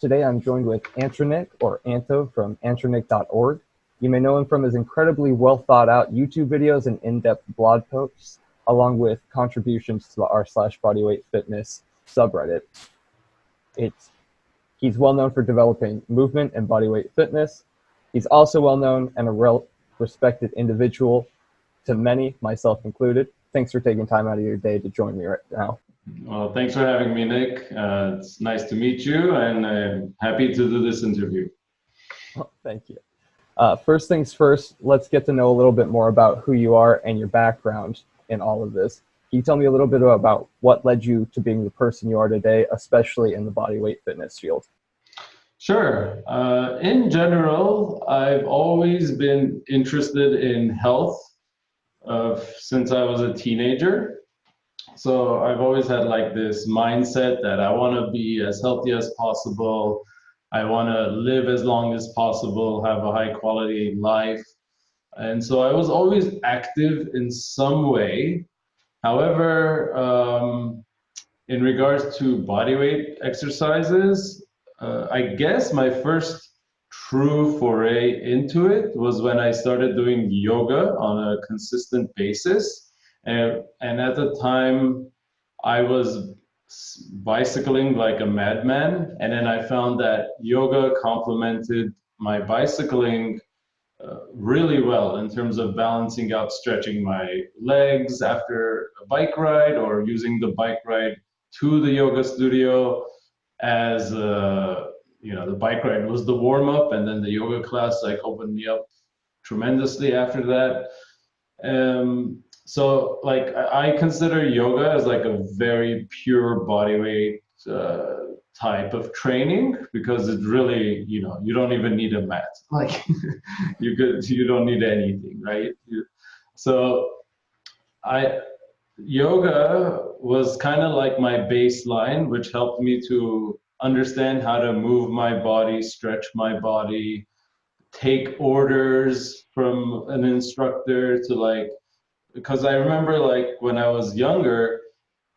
Today I'm joined with Antranik, or Anto, from Antranik.org. You may know him from his incredibly well thought out YouTube videos and in-depth blog posts, along with contributions to the r/bodyweight fitness subreddit. He's well known for developing movement and bodyweight fitness. He's also well known and a respected individual to many, myself included. Thanks for taking time out of your day to join me right now. Well, thanks for having me, Nick. It's nice to meet you, and I'm happy to do this interview. Oh, thank you. First things first, let's get to know a little bit more about who you are and your background in all of this. Can you tell me a little bit about what led you to being the person you are today, especially in the bodyweight fitness field? Sure. In general, I've always been interested in health since I was a teenager. So I've always had like this mindset that I want to be as healthy as possible. I want to live as long as possible, have a high quality life. And so I was always active in some way. However, in regards to bodyweight exercises, I guess my first true foray into it was when I started doing yoga on a consistent basis. And at the time, I was bicycling like a madman. And then I found that yoga complemented my bicycling really well in terms of balancing out, stretching my legs after a bike ride, or using the bike ride to the yoga studio as the bike ride was the warm up, and then the yoga class like opened me up tremendously after that. So like I consider yoga as like a very pure bodyweight type of training, because it really, you don't even need a mat. Like you don't need anything, right? So yoga was kind of like my baseline, which helped me to understand how to move my body, stretch my body, take orders from an instructor to because I remember like when I was younger,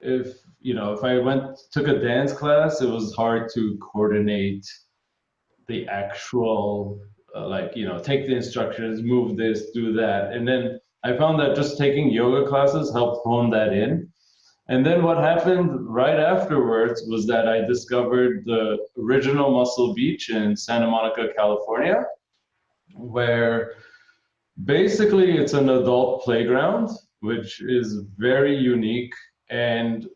if I took a dance class, it was hard to coordinate the actual take the instructions, move this, do that. And then I found that just taking yoga classes helped hone that in. And then what happened right afterwards was that I discovered the original Muscle Beach in Santa Monica, California, where basically it's an adult playground, which is very unique. And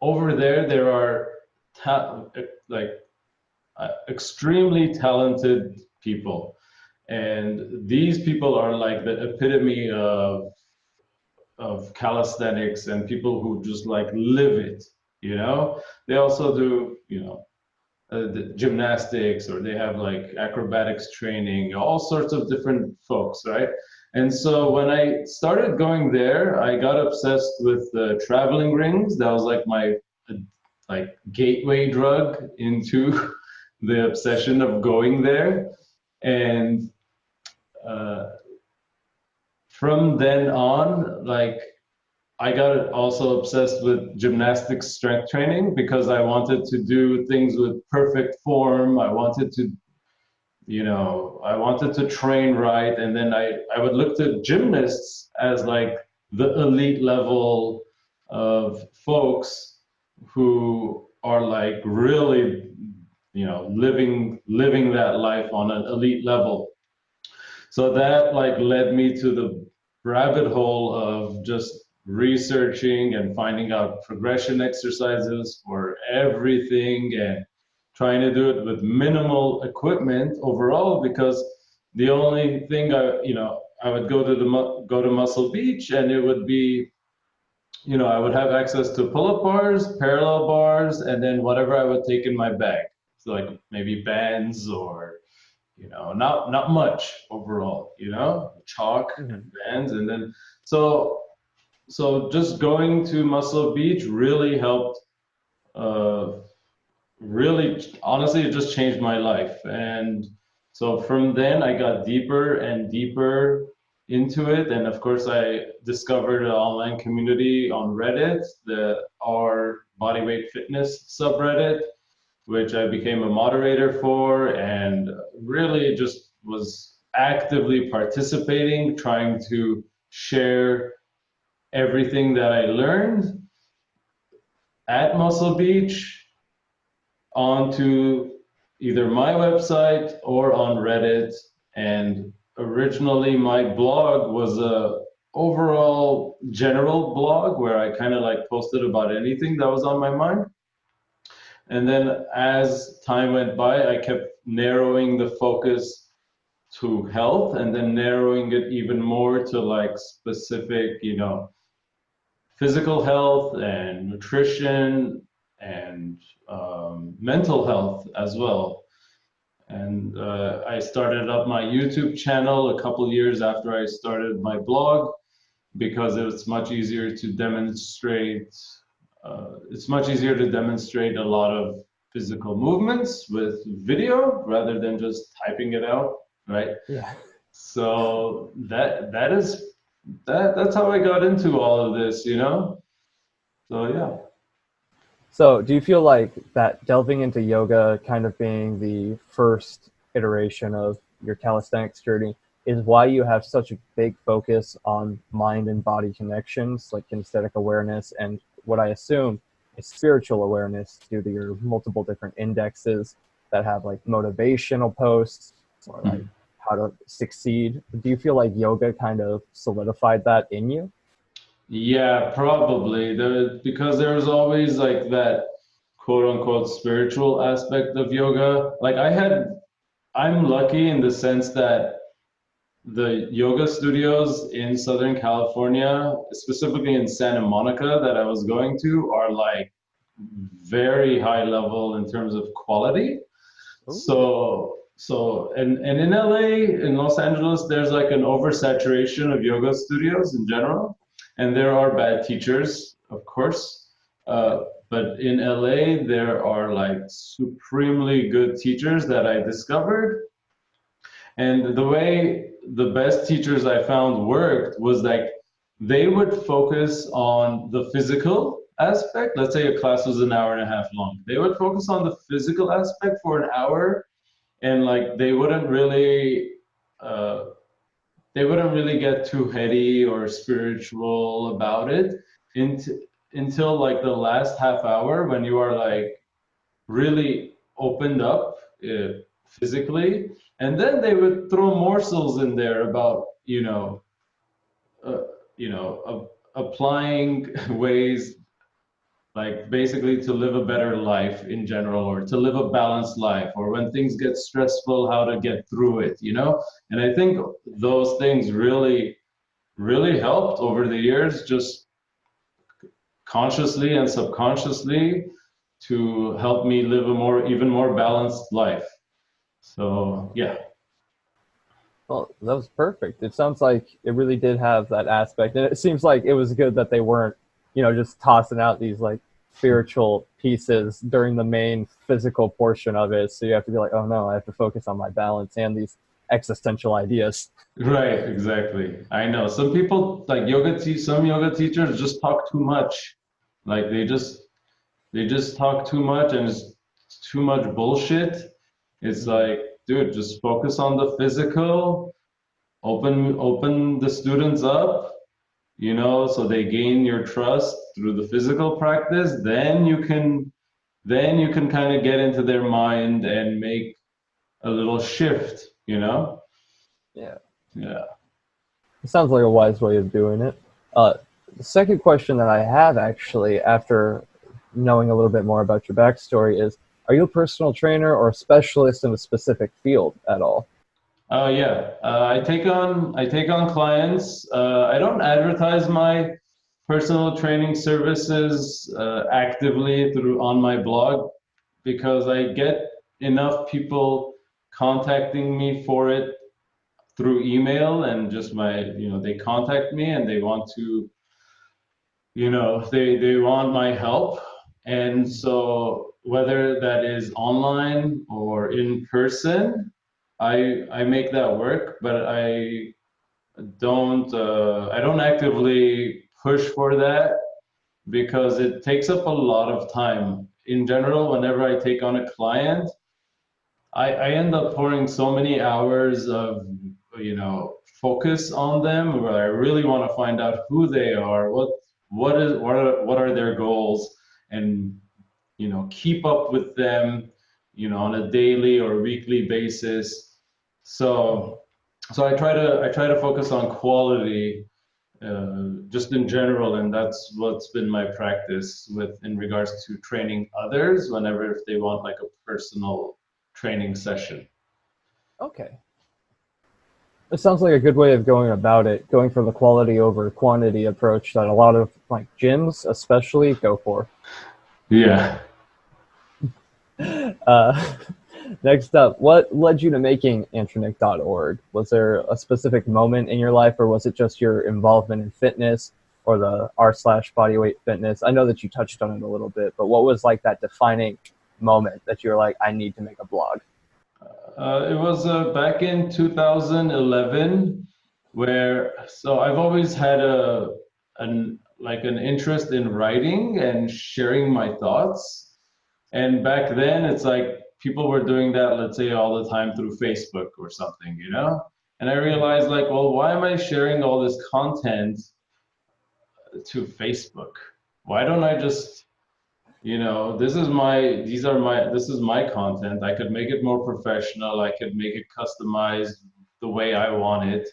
over there are extremely talented people. And these people are like the epitome of calisthenics, and people who just like live it, They also do, the gymnastics, or they have like acrobatics training, all sorts of different folks, right? And so when I started going there, I got obsessed with the traveling rings. That was like my gateway drug into the obsession of going there. And from then on, I got also obsessed with gymnastics strength training, because I wanted to do things with perfect form. I wanted to train right. And then I would look to gymnasts as like the elite level of folks who are like really, living that life on an elite level. So that like led me to the rabbit hole of just researching and finding out progression exercises for everything, and trying to do it with minimal equipment overall, because the only thing I would go to Muscle Beach, and it would be, I would have access to pull-up bars, parallel bars, and then whatever I would take in my bag. So like maybe bands, or not much overall, chalk and bands. And then so just going to Muscle Beach really helped. Really, honestly, it just changed my life. And so from then I got deeper and deeper into it. And of course, I discovered an online community on Reddit, our bodyweight fitness subreddit, which I became a moderator for, and really just was actively participating, trying to share everything that I learned at Muscle Beach onto either my website or on Reddit. And originally my blog was a overall general blog where I kind of like posted about anything that was on my mind. And then as time went by, I kept narrowing the focus to health, and then narrowing it even more to like specific, physical health and nutrition and mental health as well. And I started up my YouTube channel a couple years after I started my blog because it's much easier to demonstrate. It's much easier to demonstrate a lot of physical movements with video rather than just typing it out, right? Yeah. So that's how I got into all of this, So yeah. So, do you feel like that delving into yoga, kind of being the first iteration of your calisthenics journey, is why you have such a big focus on mind and body connections, like kinesthetic awareness, and what I assume is spiritual awareness due to your multiple different indexes that have like motivational posts or like how to succeed? Do you feel like yoga kind of solidified that in you? Yeah, probably. Because there was always like that quote unquote spiritual aspect of yoga. I'm lucky in the sense that the yoga studios in Southern California, specifically in Santa Monica that I was going to, are like very high level in terms of quality. And in LA, in Los Angeles, there's like an oversaturation of yoga studios in general, and there are bad teachers, of course. But in LA, there are like supremely good teachers that I discovered. And the way the best teachers I found worked was like they would focus on the physical aspect. Let's say a class was an hour and a half long. They would focus on the physical aspect for an hour, and like uh, they wouldn't really get too heady or spiritual about it until like the last half hour when you are like really opened up physically, and then they would throw morsels in there about uh, applying ways like basically to live a better life in general, or to live a balanced life, or when things get stressful, how to get through it, and I think those things really helped over the years, just consciously and subconsciously, to help me live a even more balanced life. So yeah. Well, that was perfect. It sounds like it really did have that aspect. And it seems like it was good that they weren't, just tossing out these like spiritual pieces during the main physical portion of it. So you have to be like, oh no, I have to focus on my balance and these existential ideas. Right, exactly. I know some people like some yoga teachers just talk too much. Like they just talk too much, and it's too much bullshit. It's like, dude, just focus on the physical, open the students up, so they gain your trust through the physical practice. Then you can kind of get into their mind and make a little shift. Yeah. Yeah. It sounds like a wise way of doing it. Uh, the second question that I have, actually, after knowing a little bit more about your backstory, is: are you a personal trainer or a specialist in a specific field at all? Oh yeah. I take on clients. I don't advertise my personal training services actively through on my blog because I get enough people contacting me for it through email, and just they contact me and they want to, they want my help. And so whether that is online or in person, I make that work, but I don't actively push for that because it takes up a lot of time in general, whenever I take on a client, I end up pouring so many hours of, focus on them, where I really want to find out who they are, what are their goals, and keep up with them, on a daily or weekly basis. So I try to focus on quality, just in general, and that's what's been my practice with in regards to training others whenever if they want like a personal training session. Okay. It sounds like a good way of going about it, going for the quality over quantity approach that a lot of like gyms especially go for. Yeah. Uh, Next up, what led you to making Antranik.org? Was there a specific moment in your life, or was it just your involvement in fitness or the r/bodyweight fitness? I know that you touched on it a little bit, but what was like that defining moment that you were like, I need to make a blog? It was back in 2011, so I've always had an interest in writing and sharing my thoughts. And back then, it's like people were doing that, let's say, all the time through Facebook or something, you know? And I realized, like, well, why am I sharing all this content to Facebook? Why don't I just, this is my content. I could make it more professional. I could make it customized the way I want it.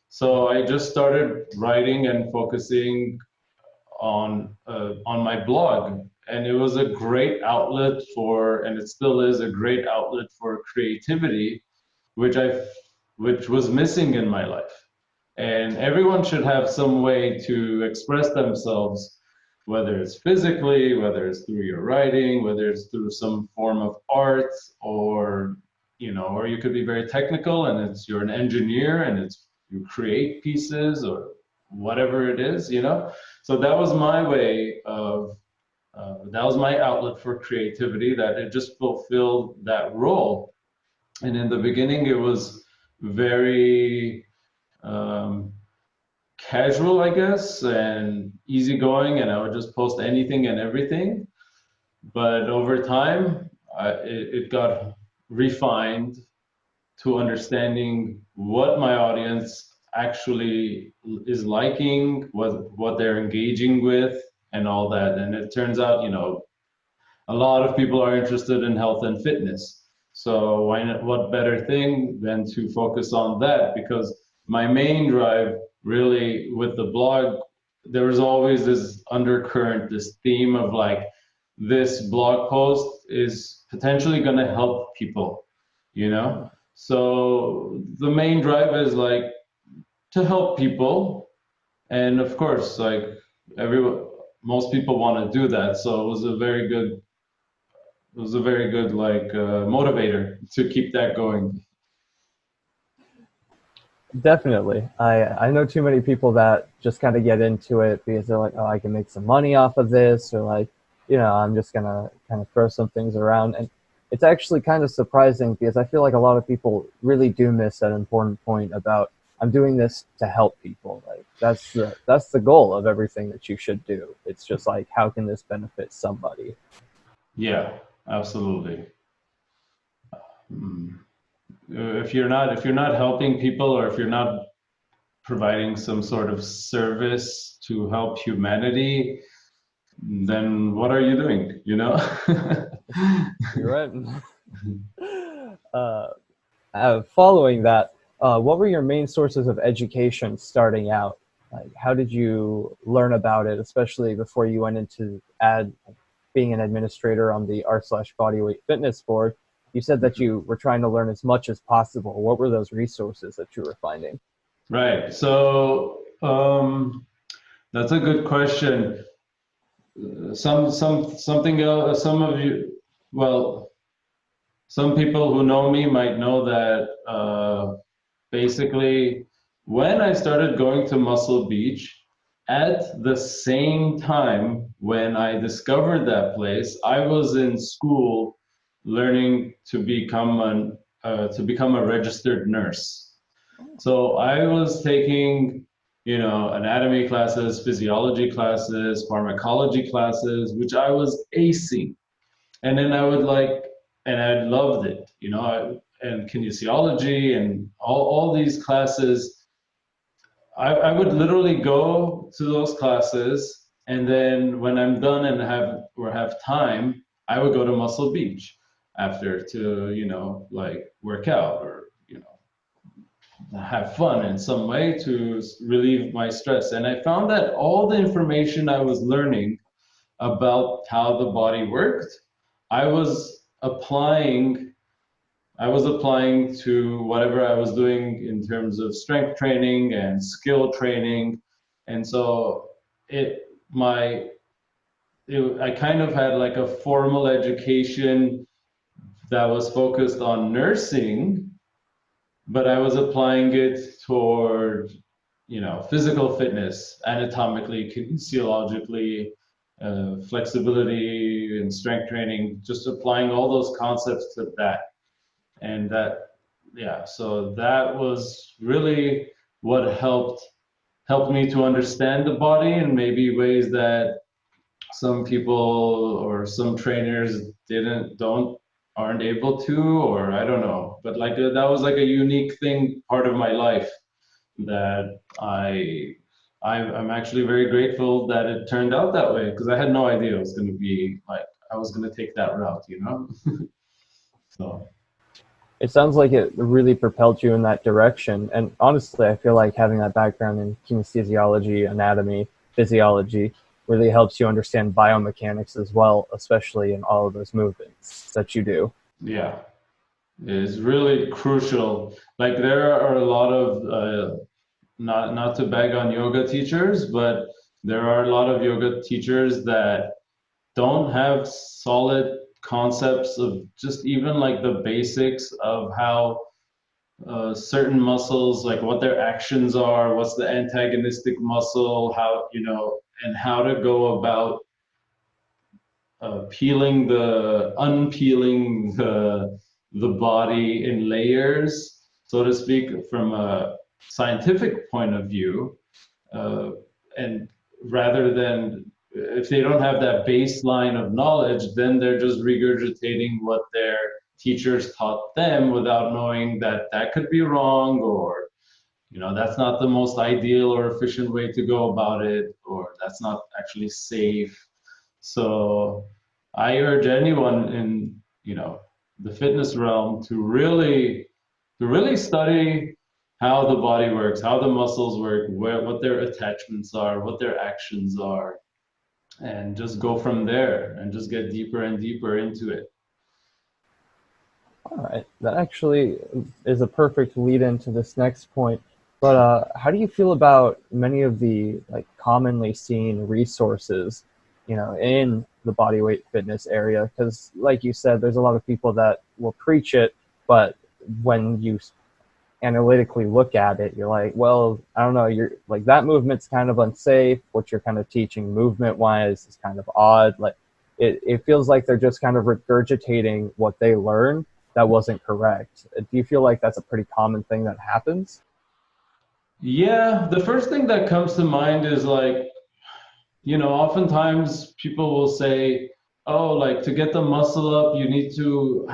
So I just started writing and focusing on my blog, and it was a great outlet for, and it still is a great outlet for creativity, which was missing in my life. And everyone should have some way to express themselves, whether it's physically, whether it's through your writing, whether it's through some form of art, or or you could be very technical and you're an engineer and you create pieces or whatever it is, So that was my way of, that was my outlet for creativity, that it just fulfilled that role. And in the beginning, it was very casual, I guess, and easygoing, and I would just post anything and everything. But over time, it got refined to understanding what my audience actually is liking, what they're engaging with, and all that. And it turns out, a lot of people are interested in health and fitness. So why not, what better thing than to focus on that? Because my main drive really with the blog, there was always this undercurrent, this theme of like, this blog post is potentially going to help people, So the main drive is like to help people. And of course, like everyone, most people want to do that. So it was a very good like motivator to keep that going. Definitely. I know too many people that just kind of get into it because they're like, oh, I can make some money off of this, or like, I'm just gonna kind of throw some things around. And it's actually kind of surprising because I feel like a lot of people really do miss that important point about I'm doing this to help people. Like that's the goal of everything that you should do. It's just like, how can this benefit somebody? Yeah, absolutely. If you're not helping people, or if you're not providing some sort of service to help humanity, then what are you doing? You're right. Following that, what were your main sources of education starting out? Like, how did you learn about it, especially before you went into being an administrator on the r/bodyweight fitness board? You said that you were trying to learn as much as possible. What were those resources that you were finding? Right. So that's a good question. Something else. Some of you, well, some people who know me might know that basically when I started going to Muscle Beach, at the same time when I discovered that place, I was in school learning to become a registered nurse. So I was taking, anatomy classes, physiology classes, pharmacology classes, which I was acing. And then and I loved it, and kinesiology and all these classes. I would literally go to those classes, and then when I'm done and have time, I would go to Muscle Beach after to, work out or, have fun in some way to relieve my stress. And I found that all the information I was learning about how the body worked, I was applying I was applying to whatever I was doing in terms of strength training and skill training. And so it my I kind of had like a formal education that was focused on nursing, but I was applying it toward, physical fitness, anatomically, kinesiologically, flexibility and strength training, just applying all those concepts to that. And so that was really what helped me to understand the body in maybe ways that some people or some trainers don't aren't able to, or I don't know, but like that was like a unique thing, part of my life that I'm actually very grateful that it turned out that way, because I had no idea it was going to be like I was going to take that route. So It sounds like it really propelled you in that direction. And honestly, I feel like having that background in kinesiology, anatomy, physiology really helps you understand biomechanics as well, especially in all of those movements that you do. yeah, it's really crucial. Like there are a lot of not to bag on yoga teachers, but there are a lot of yoga teachers that don't have solid concepts of just even like the basics of how certain muscles, like what their actions are, what's the antagonistic muscle, and how to go about unpeeling the body in layers, so to speak, from a scientific point of view, and rather than, if they don't have that baseline of knowledge, then they're just regurgitating what their teachers taught them without knowing that that could be wrong, or that's not the most ideal or efficient way to go about it, or that's not actually safe. So I urge anyone in, the fitness realm to really study how the body works, how the muscles work, what their attachments are, what their actions are, and just go from there and just get deeper and deeper into it. All right, that actually is a perfect lead into this next point. But how do you feel about many of the like commonly seen resources, in the bodyweight fitness area? Because, like you said, there's a lot of people that will preach it, but when you analytically look at it, you're like, well, I don't know, you're like, that movement's kind of unsafe. What you're kind of teaching movement wise is kind of odd. Like it feels like they're just kind of regurgitating what they learned that wasn't correct. Do you feel like that's a pretty common thing that happens? Yeah, the first thing that comes to mind is like, oftentimes people will say, oh, like to get the muscle up, you need to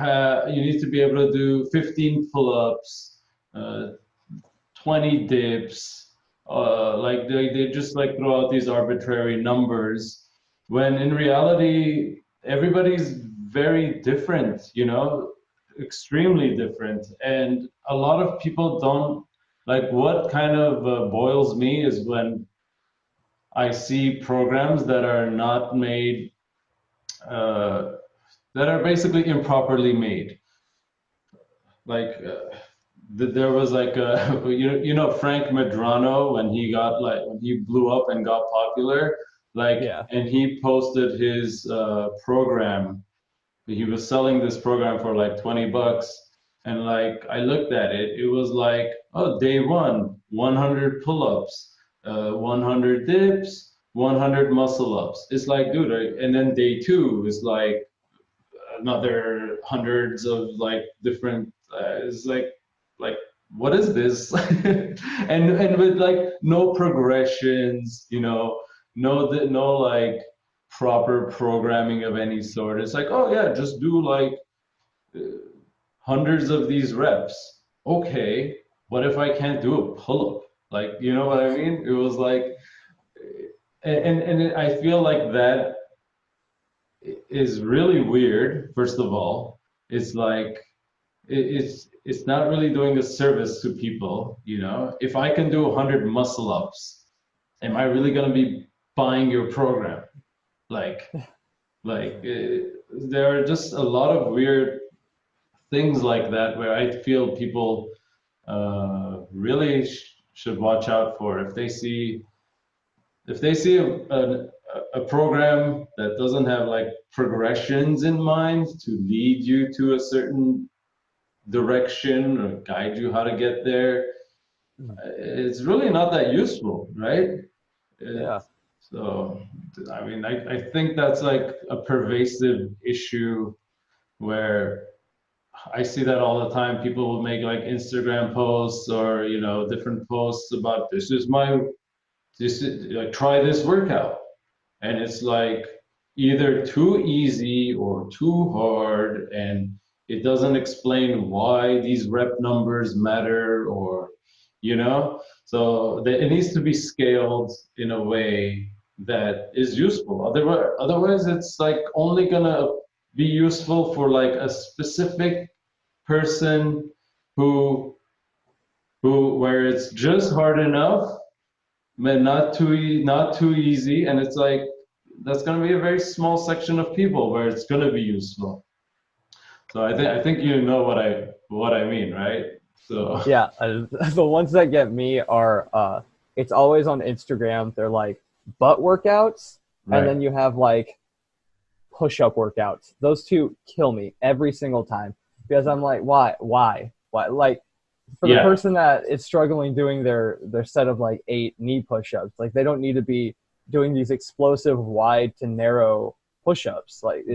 be able to do 15 pull-ups, 20 dips. Like they just like throw out these arbitrary numbers, when in reality everybody's very different, extremely different. And a lot of people don't, like, what kind of boils me is when I see programs that are not made, uh, that are basically improperly made. Like there was like a, Frank Medrano, when he blew up and got popular, like, Yeah. and he posted his program. He was selling this program for like $20, and like I looked at it, it was like, oh, day one, 100 pull-ups, 100 dips, 100 muscle ups. It's like, dude, and then day two is like another hundreds of like different. It's like what is this? and with like no progressions, no like proper programming of any sort. It's like, oh yeah, just do like hundreds of these reps. Okay, what if I can't do a pull-up? Like, you know what I mean? It was like, and I feel like that is really weird. First of all, it's like it's not really doing a service to people. You know, if I can do 100 muscle ups, am I really gonna be buying your program? Like, there are just a lot of weird things like that where I feel people really should watch out for. If they see a program that doesn't have like progressions in mind to lead you to a certain direction or guide you how to get there, it's really not that useful, right? Yeah. So, I mean, I think that's like a pervasive issue where I see that all the time. People will make like Instagram posts or, you know, different posts about this is like, try this workout. And it's like either too easy or too hard, and it doesn't explain why these rep numbers matter, or, you know, so it needs to be scaled in a way that is useful. Otherwise it's like only gonna be useful for like a specific person who where it's just hard enough, but not too easy, and it's like that's going to be a very small section of people where it's going to be useful. So I think you know what I mean, right? So Yeah, the ones that get me are it's always on Instagram. They're like butt workouts, and right, then you have like push-up workouts. Those two kill me every single time because I'm like, why? Like for the yeah, person that is struggling doing their set of like 8 knee push-ups, like they don't need to be doing these explosive wide to narrow push-ups. Like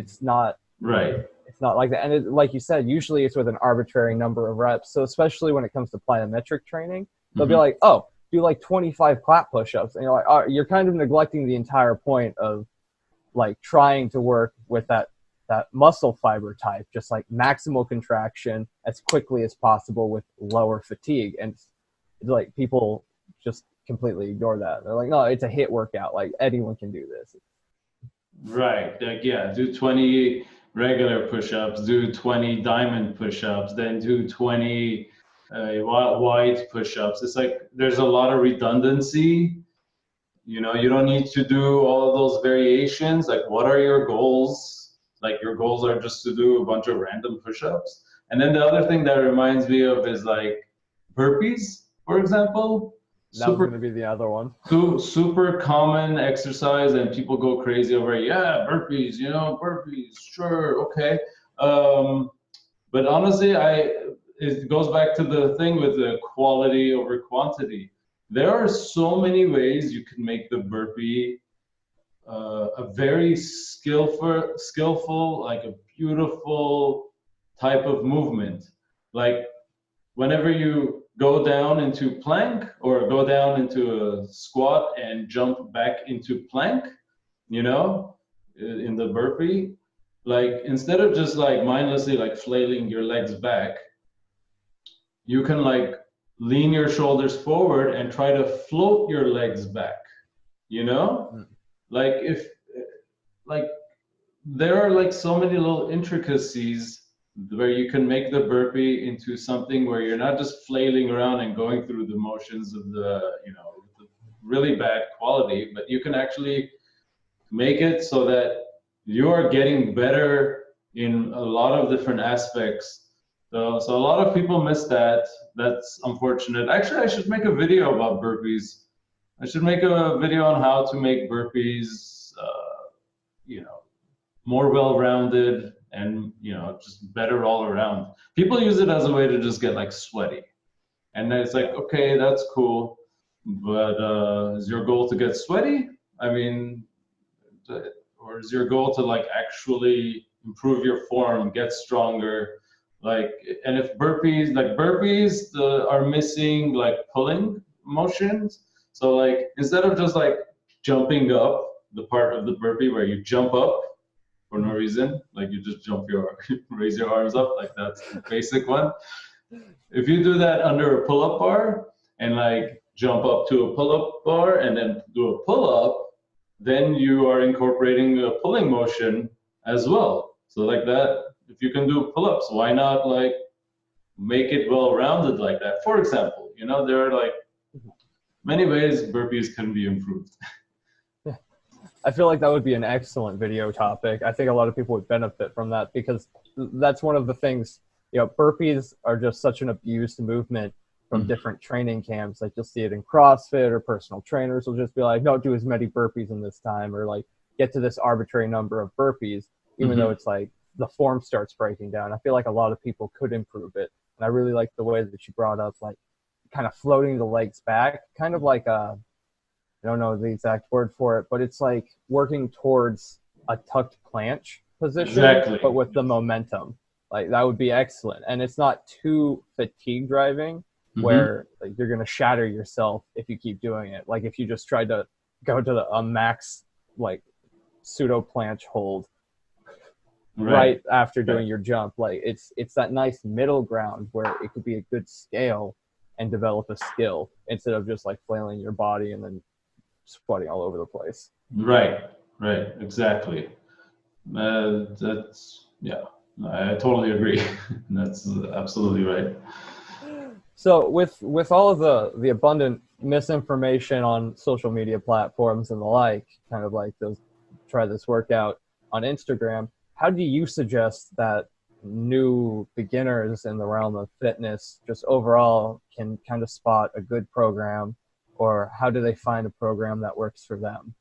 right, it's not like that. And like you said, usually it's with an arbitrary number of reps. So especially when it comes to plyometric training, they'll be hmm, like, oh, do like 25 clap push-ups. And you're like, oh, you're kind of neglecting the entire point of like trying to work with that muscle fiber type, just like maximal contraction as quickly as possible with lower fatigue. And it's like people just completely ignore that. They're like, no, it's a hit workout. Like anyone can do this. right. Like, yeah, do 20 regular push-ups, do 20 diamond push-ups, then do 20 wide push-ups. It's like there's a lot of redundancy. You know, you don't need to do all of those variations. Like, what are your goals? Like, your goals are just to do a bunch of random push-ups. And then the other thing that reminds me of is like burpees, for example. That was Super, going to be the other one. super common exercise, and people go crazy over it. Yeah, burpees, you know, burpees, sure, okay. Um, but honestly, it goes back to the thing with the quality over quantity. There are so many ways you can make the burpee a very skillful, like a beautiful type of movement. Like whenever you go down into plank or go down into a squat and jump back into plank, you know, in the burpee, like instead of just like mindlessly like flailing your legs back, you can like lean your shoulders forward and try to float your legs back, you know? Mm. Like if like there are like so many little intricacies where you can make the burpee into something where you're not just flailing around and going through the motions of the, you know, the really bad quality, but you can actually make it so that you are getting better in a lot of different aspects. So a lot of people miss that. That's unfortunate. Actually, I should make a video about burpees. I should make a video on how to make burpees, you know, more well-rounded and, you know, just better all around. People use it as a way to just get like sweaty. And then it's like, okay, that's cool. But is your goal to get sweaty? I mean, or is your goal to like actually improve your form, get stronger? Like, and if burpees are missing like pulling motions, so like instead of just like jumping up the part of the burpee where you jump up for no reason, like you just raise your arms up, like that's the basic one. If you do that under a pull-up bar and like jump up to a pull-up bar and then do a pull-up, then you are incorporating a pulling motion as well. So like that, if you can do pull-ups, why not like make it well-rounded like that? For example, you know, there are like many ways burpees can be improved. I feel like that would be an excellent video topic. I think a lot of people would benefit from that because that's one of the things, you know, burpees are just such an abused movement from different training camps. Like you'll see it in CrossFit, or personal trainers will just be like, no, do as many burpees in this time, or like get to this arbitrary number of burpees, even though it's like the form starts breaking down. I feel like a lot of people could improve it. And I really like the way that you brought up like kind of floating the legs back, kind of like I don't know the exact word for it, but it's like working towards a tucked planche position, but with the momentum. Like that would be excellent. And it's not too fatigue driving where like you're going to shatter yourself if you keep doing it. Like if you just tried to go to a max like pseudo planche hold right after doing your jump. Like it's that nice middle ground where it could be a good scale and develop a skill instead of just like flailing your body and then sweating all over the place. Right, exactly. That's, yeah, I totally agree. That's absolutely right. So with all of the abundant misinformation on social media platforms and the like, kind of like those try this workout on Instagram, how do you suggest that new beginners in the realm of fitness just overall can kind of spot a good program, or how do they find a program that works for them?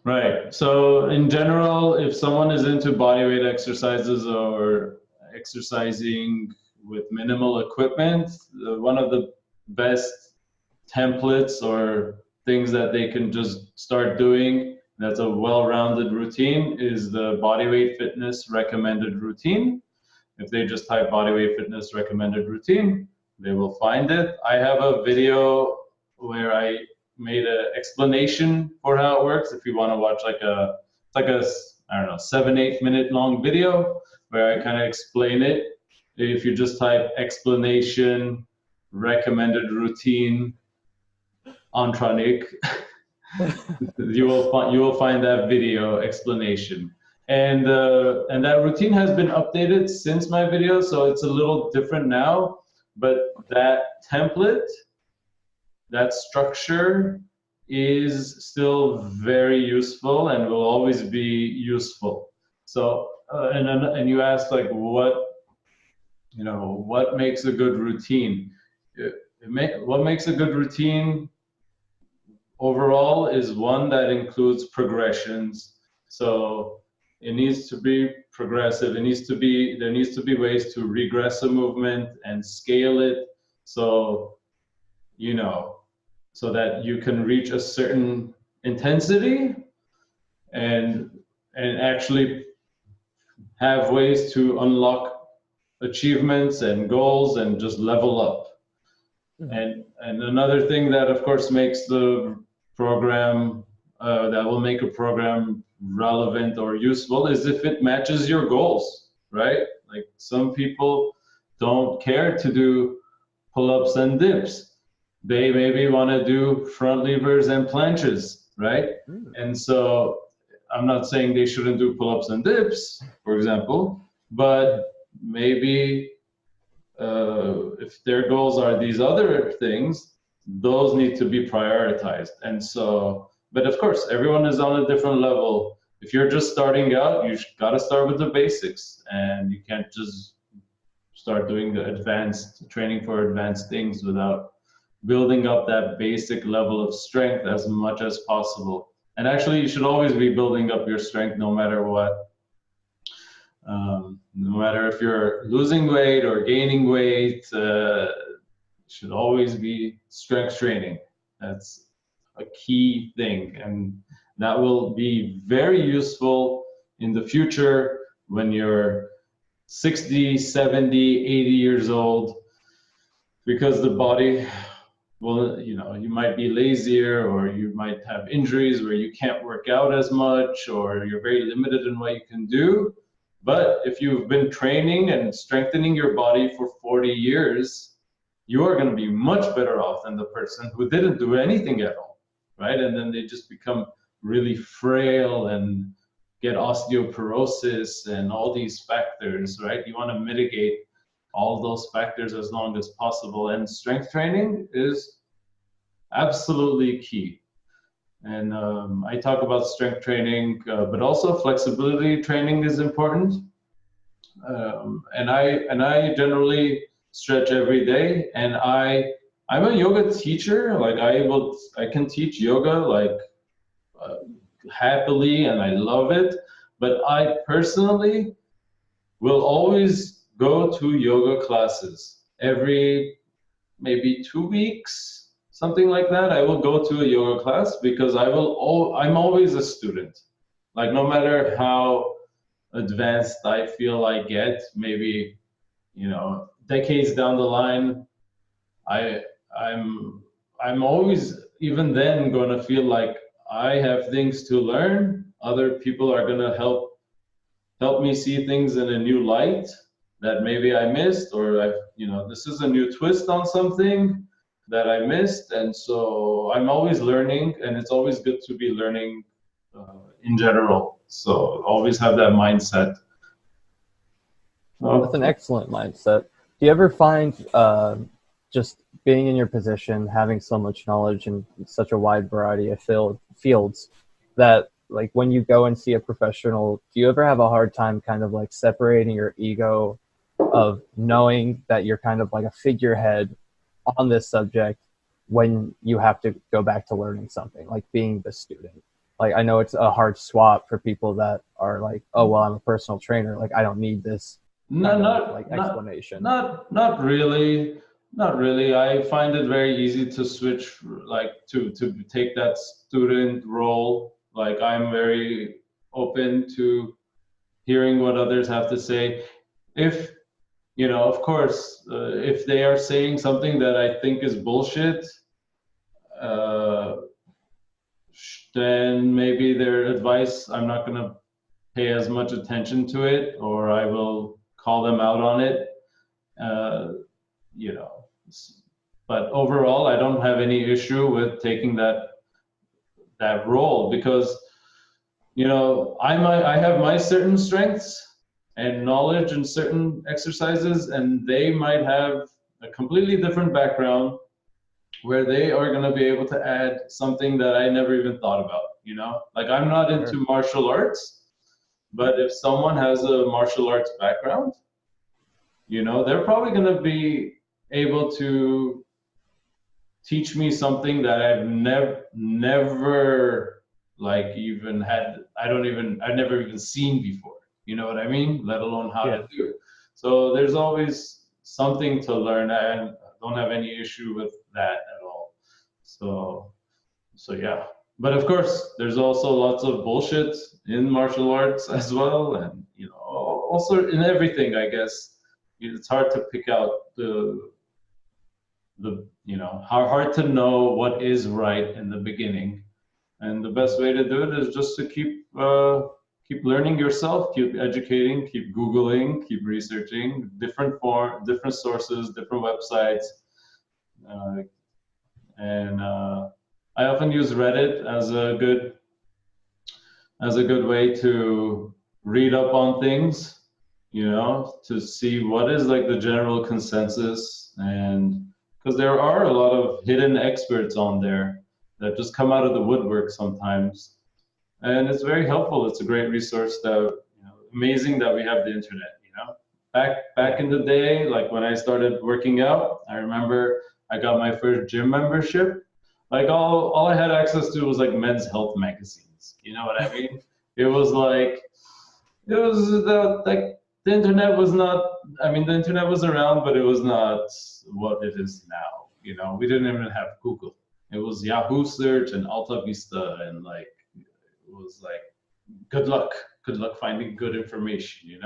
Right. So in general, if someone is into bodyweight exercises or exercising with minimal equipment, one of the best templates or things that they can just start doing that's a well-rounded routine is the bodyweight fitness recommended routine. If they just type bodyweight fitness recommended routine, they will find it. I have a video where I made an explanation for how it works. If you want to watch like a I don't know, 7-8 minute long video where I kind of explain it. If you just type explanation recommended routine Antranik, you will find that video explanation. And that routine has been updated since my video, so it's a little different now. But that template, that structure is still very useful and will always be useful. So and you asked like what makes a good routine. What makes a good routine overall is one that includes progressions. So it needs to be progressive. There needs to be ways to regress a movement and scale it. So so that you can reach a certain intensity and actually have ways to unlock achievements and goals and just level up. And another thing that of course makes the program that will make a program relevant or useful is if it matches your goals, right? Like some people don't care to do pull-ups and dips. They maybe want to do front levers and planches, right? And so I'm not saying they shouldn't do pull-ups and dips, for example, but maybe if their goals are these other things, those need to be prioritized. And so, but of course, everyone is on a different level. If you're just starting out, you got to start with the basics, and you can't just start doing the advanced training for advanced things without building up that basic level of strength as much as possible. And actually, you should always be building up your strength no matter what. No matter if you're losing weight or gaining weight, should always be strength training. That's a key thing, and that will be very useful in the future when you're 60, 70, 80 years old, because the body well, you might be lazier, or you might have injuries where you can't work out as much, or you're very limited in what you can do. But if you've been training and strengthening your body for 40 years, you are going to be much better off than the person who didn't do anything at all, right? And then they just become really frail and get osteoporosis and all these factors, right? You want to mitigate all those factors as long as possible. And strength training is absolutely key. And I talk about strength training, but also flexibility training is important. And I generally stretch every day. And I'm a yoga teacher. Like I can teach yoga like uh, happily, and I love it. But I personally will always go to yoga classes every maybe 2 weeks, something like that. I will go to a yoga class because I'm always a student. Like no matter how advanced I feel I get, maybe, decades down the line, I I'm I'm always even then going to feel like I have things to learn. Other people are going to help me see things in a new light that maybe I missed, or this is a new twist on something that I missed. And so I'm always learning, and it's always good to be learning in general. So always have that mindset. That's an Okay. excellent mindset. Do you ever find just being in your position, having so much knowledge in such a wide variety of fields, that like when you go and see a professional, do you ever have a hard time kind of like separating your ego of knowing that you're kind of like a figurehead on this subject when you have to go back to learning something, like being the student? Like I know it's a hard swap for people that are like, oh well, I'm a personal trainer, like I don't need this No, kind of not like not explanation. not really. Not really. I find it very easy to switch, like to take that student role. Like I'm very open to hearing what others have to say. If of course, if they are saying something that I think is bullshit, uh, then maybe their advice, I'm not going to pay as much attention to it, or I will call them out on it. Uh, you know, but overall, I don't have any issue with taking that role because I have my certain strengths and knowledge in certain exercises, and they might have a completely different background where they are going to be able to add something that I never even thought about. Like I'm not Sure. into martial arts, but if someone has a martial arts background, they're probably going to be able to teach me something that I've never like even had. I've never even seen before. You know what I mean? Let alone how to Yeah. do it. So there's always something to learn, and I don't have any issue with that at all. So yeah. But of course, there's also lots of bullshit in martial arts as well, and also in everything, I guess. It's hard to pick out how hard to know what is right in the beginning, and the best way to do it is just to keep learning yourself, keep educating, keep googling, keep researching different sources, different websites. Uh, and I often use Reddit as a good way to read up on things, to see what is like the general consensus. And because there are a lot of hidden experts on there that just come out of the woodwork sometimes. And it's very helpful. It's a great resource amazing that we have the internet. Back Yeah. in the day, like when I started working out, I remember I got my first gym membership. Like all I had access to was like men's health magazines. You know what I mean? It was like it was the internet was not. I mean, the internet was around, but it was not what it is now. We didn't even have Google. It was Yahoo search and Alta Vista, and like it was like good luck, good luck finding good information.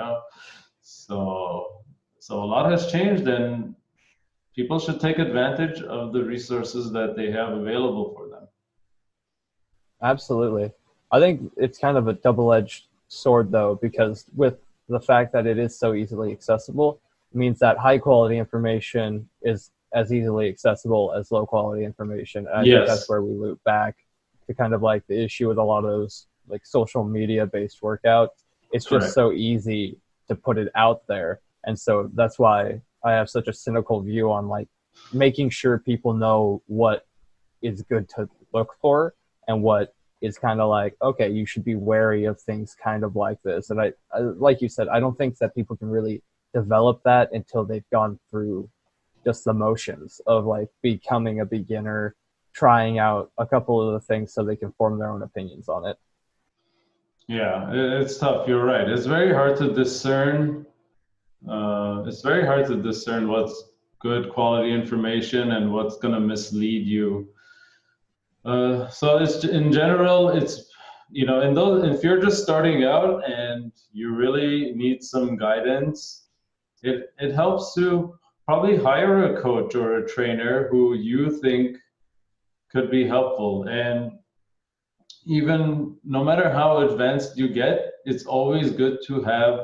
So a lot has changed, and people should take advantage of the resources that they have available for them. Absolutely. I think it's kind of a double-edged sword, though, because with the fact that it is so easily accessible, it means that high-quality information is as easily accessible as low-quality information. And I think that's Yes, where we loop back to kind of like the issue with a lot of those like social media-based workouts. It's just correct. so easy to put it out there. And so that's why I have such a cynical view on like making sure people know what is good to look for and what is kind of like, okay, you should be wary of things kind of like this. And I like you said, I don't think that people can really develop that until they've gone through just the motions of like becoming a beginner, trying out a couple of the things so they can form their own opinions on it. Yeah, it's tough. You're right. It's very hard to discern. It's very hard to discern what's good quality information and what's going to mislead you. So it's in general, it's in those, if you're just starting out and you really need some guidance, it helps to probably hire a coach or a trainer who you think could be helpful. And even no matter how advanced you get, it's always good to have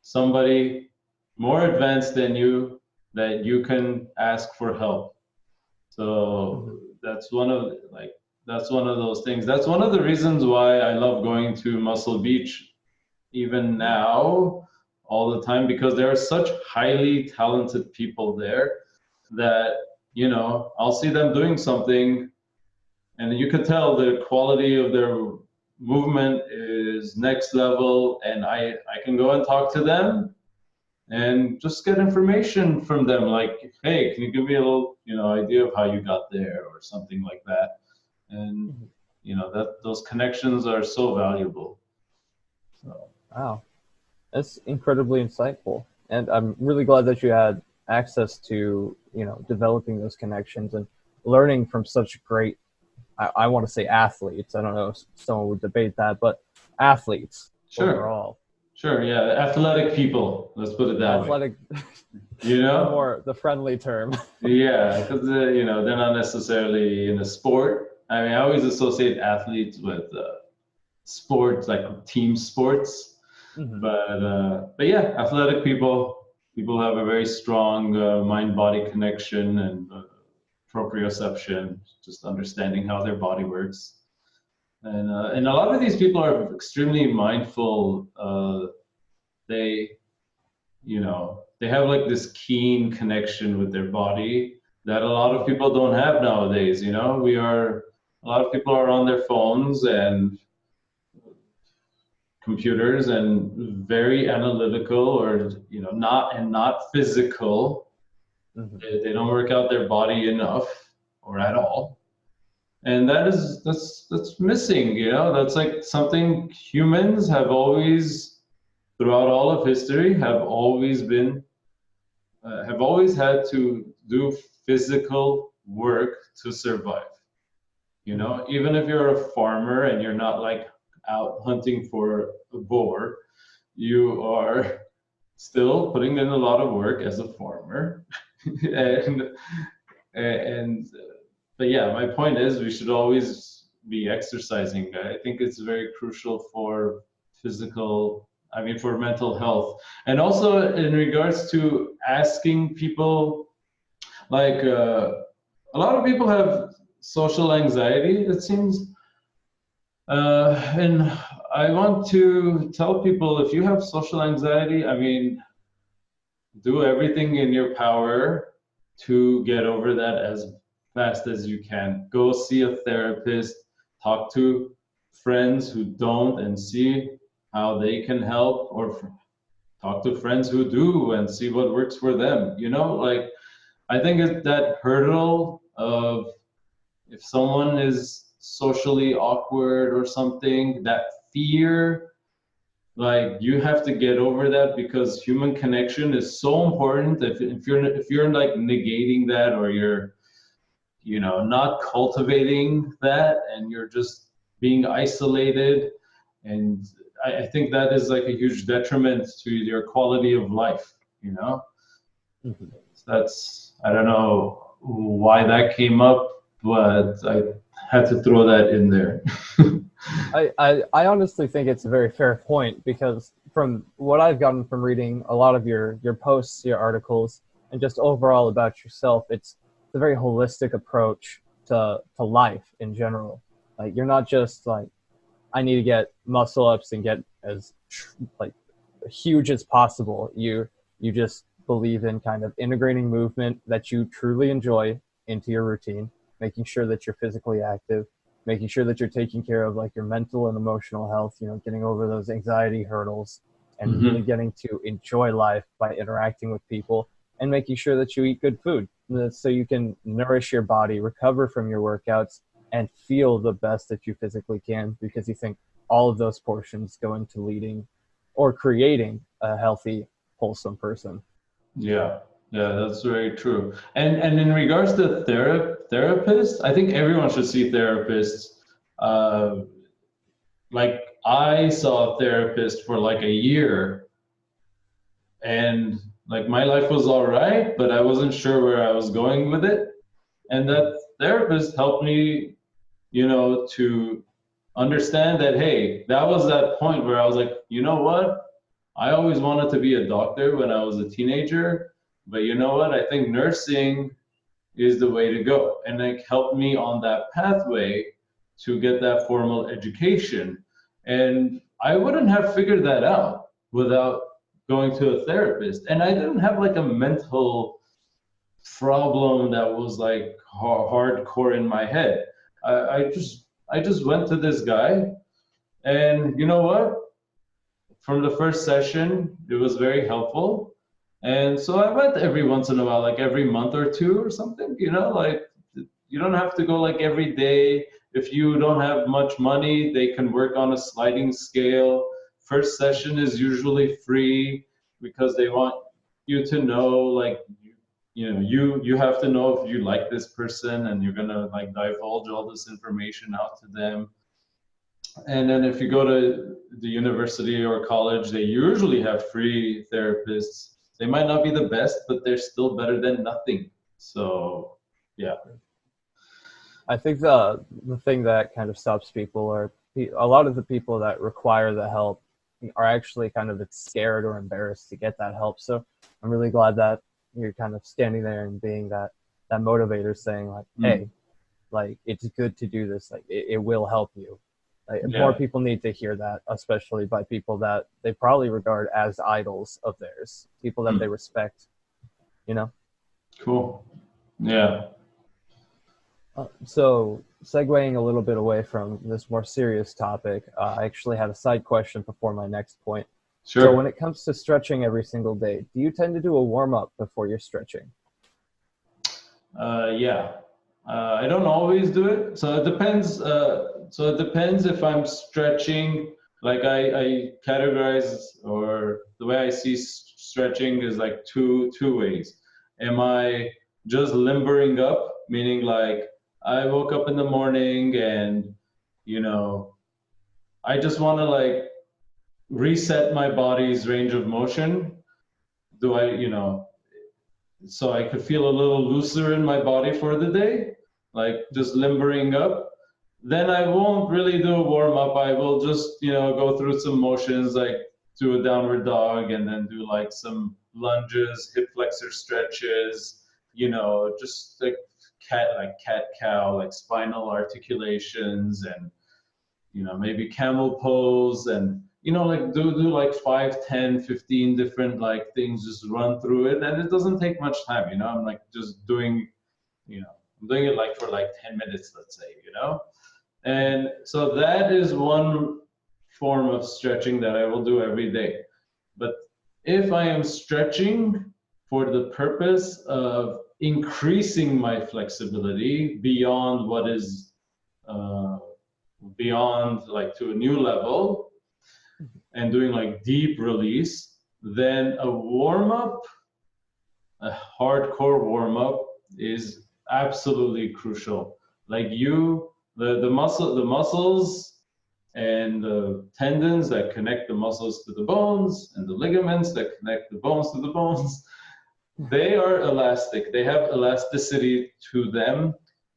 somebody more advanced than you that you can ask for help. So Mm-hmm. that's one of those things. That's one of the reasons why I love going to Muscle Beach even now all the time, because there are such highly talented people there that I'll see them doing something and you could tell the quality of their movement is next level, and I can go and talk to them and just get information from them, like, hey, can you give me a little idea of how you got there or something like that. And Mm-hmm. that those connections are so valuable. So Wow, that's incredibly insightful, and I'm really glad that you had access to developing those connections and learning from such great, I want to say athletes. I don't know if someone would debate that, but athletes sure, overall. sure, yeah, athletic people, let's put it that way. Athletic, you know the friendly term. Yeah, because they're not necessarily in a sport. I mean, I always associate athletes with sports, like team sports. Mm-hmm. But yeah, athletic people have a very strong mind-body connection and proprioception, just understanding how their body works. And a lot of these people are extremely mindful. They they have like this keen connection with their body that a lot of people don't have nowadays. A lot of people are on their phones and computers and very analytical, or not physical. Mm-hmm. They don't work out their body enough or at all. And that's missing. That's like something humans have always, throughout all of history, have always had to do physical work to survive. Mm-hmm. Even if you're a farmer and you're not like out hunting for a boar, you are still putting in a lot of work as a farmer. and and but yeah, my point is we should always be exercising. I think it's very crucial for for mental health. And also in regards to asking people, like a lot of people have social anxiety, it seems. And I want to tell people, if you have social anxiety, I mean, do everything in your power to get over that as fast as you can. Go see a therapist, talk to friends who don't and see how they can help, or talk to friends who do and see what works for them. Like, I think that hurdle of, if someone is socially awkward or something, that fear, like, you have to get over that, because human connection is so important. If you're like negating that, or you're not cultivating that, and you're just being isolated, and I think that is like a huge detriment to your quality of life. Mhm. I don't know why that came up, but I had to throw that in there. I honestly think it's a very fair point because from what I've gotten from reading a lot of your posts, your articles, and just overall about yourself, it's a very holistic approach to life in general. Like you're not just like I need to get muscle ups and get as like huge as possible. You just believe in kind of integrating movement that you truly enjoy into your routine, making sure that you're physically active, making sure that you're taking care of like your mental and emotional health, getting over those anxiety hurdles and really Hmm. getting to enjoy life by interacting with people and making sure that you eat good food so you can nourish your body, recover from your workouts, and feel the best that you physically can because you think all of those portions go into leading or creating a healthy, wholesome person. Yeah, yeah, that's very true. And in regards to therapists, I think everyone should see therapists. Uh, like I saw a therapist for like a year, and like my life was all right, but I wasn't sure where I was going with it. And that therapist helped me, to understand that, hey, that was that point where I was like, you know what? I always wanted to be a doctor when I was a teenager, but you know what? I think nursing is the way to go. And like helped me on that pathway to get that formal education. And I wouldn't have figured that out without going to a therapist. And I didn't have like a mental problem that was like hardcore in my head. I just went to this guy, and you know what? From the first session, it was very helpful. And so I went every once in a while, like every month or two or something, like you don't have to go like every day. If you don't have much money, they can work on a sliding scale. First session is usually free because they want you to know, like, you have to know if you like this person and you're gonna like divulge all this information out to them. And then if you go to the university or college, they usually have free therapists. They might not be the best, but they're still better than nothing. So, yeah. I think the thing that kind of stops people are a lot of the people that require the help are actually kind of scared or embarrassed to get that help. So I'm really glad that you're kind of standing there and being that motivator, saying like, Mm, hey, like it's good to do this. Like it will help you. Like, more yeah. people need to hear that, especially by people that they probably regard as idols of theirs, people that they Mm, respect. You know. cool. Yeah. So, segueing a little bit away from this more serious topic, I actually had a side question before my next point. So, when Sure. it comes to stretching every single day, do you tend to do a warm up before you're stretching? Yeah. I don't always do it. So it depends if I'm stretching. Like I categorize, or the way I see stretching is like two ways. Am I just limbering up, meaning like I woke up in the morning and you know I just want to like reset my body's range of motion. Do I, so I could feel a little looser in my body for the day, like just limbering up. Then I won't really do a warm up. I will just, go through some motions, like do a downward dog and then do like some lunges, hip flexor stretches, just like cat cow, like spinal articulations, and maybe camel pose, and like do like 5, 10, 15 different like things, just run through it, and it doesn't take much time. I'm like just doing, you know I'm doing it like for like 10 minutes, let's say. And so that is one form of stretching that I will do every day. But if I am stretching for the purpose of increasing my flexibility beyond what is uh, beyond, like, to a new level, and doing like deep release, then a warm up, a hardcore warm up, is absolutely crucial. Like the muscles and the tendons that connect the muscles to the bones and the ligaments that connect the bones to the bones, they are elastic. They have elasticity to them,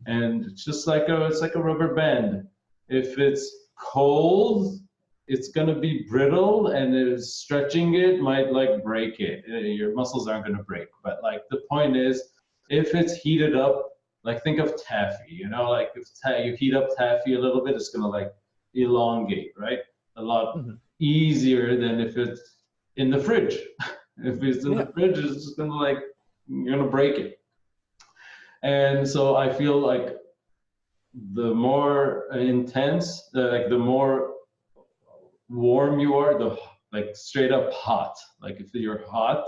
and it's just like it's like a rubber band. If it's cold, it's gonna be brittle, and stretching it might like break it. Your muscles aren't gonna break, but like the point is, if it's heated up, like think of taffy. You know, like if you heat up taffy a little bit, it's gonna like elongate, right? A lot Mhm. easier than if it's in the fridge. If it's in the Yeah. fridge, it's just gonna like you're gonna break it. And so I feel like the more intense, the more warm you are, the like straight up hot. Like if you're hot,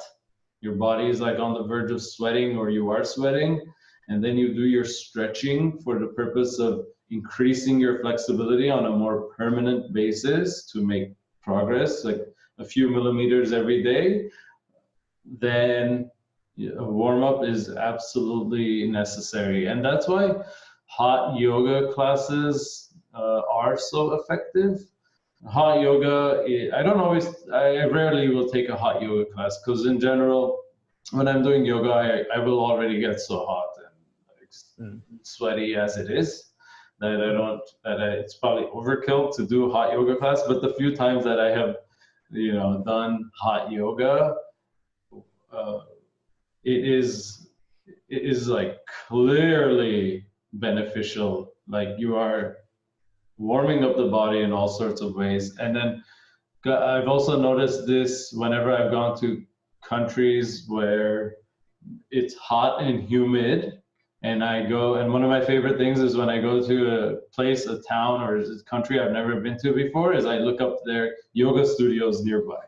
your body is like on the verge of sweating or you are sweating, and then you do your stretching for the purpose of increasing your flexibility on a more permanent basis to make progress, like a few millimeters every day, then a warm up is absolutely necessary. And that's why hot yoga classes are so effective. Hot yoga, I rarely will take a hot yoga class because in general, when I'm doing yoga, I will already get so hot and like, Mm. sweaty as it is that it's probably overkill to do a hot yoga class. But the few times that I have, done hot yoga, uh, it is like clearly beneficial. Like you are warming up the body in all sorts of ways. And then I've also noticed this whenever I've gone to countries where it's hot and humid. And and one of my favorite things is when I go to a place, a town, or a country I've never been to before, is I look up their yoga studios nearby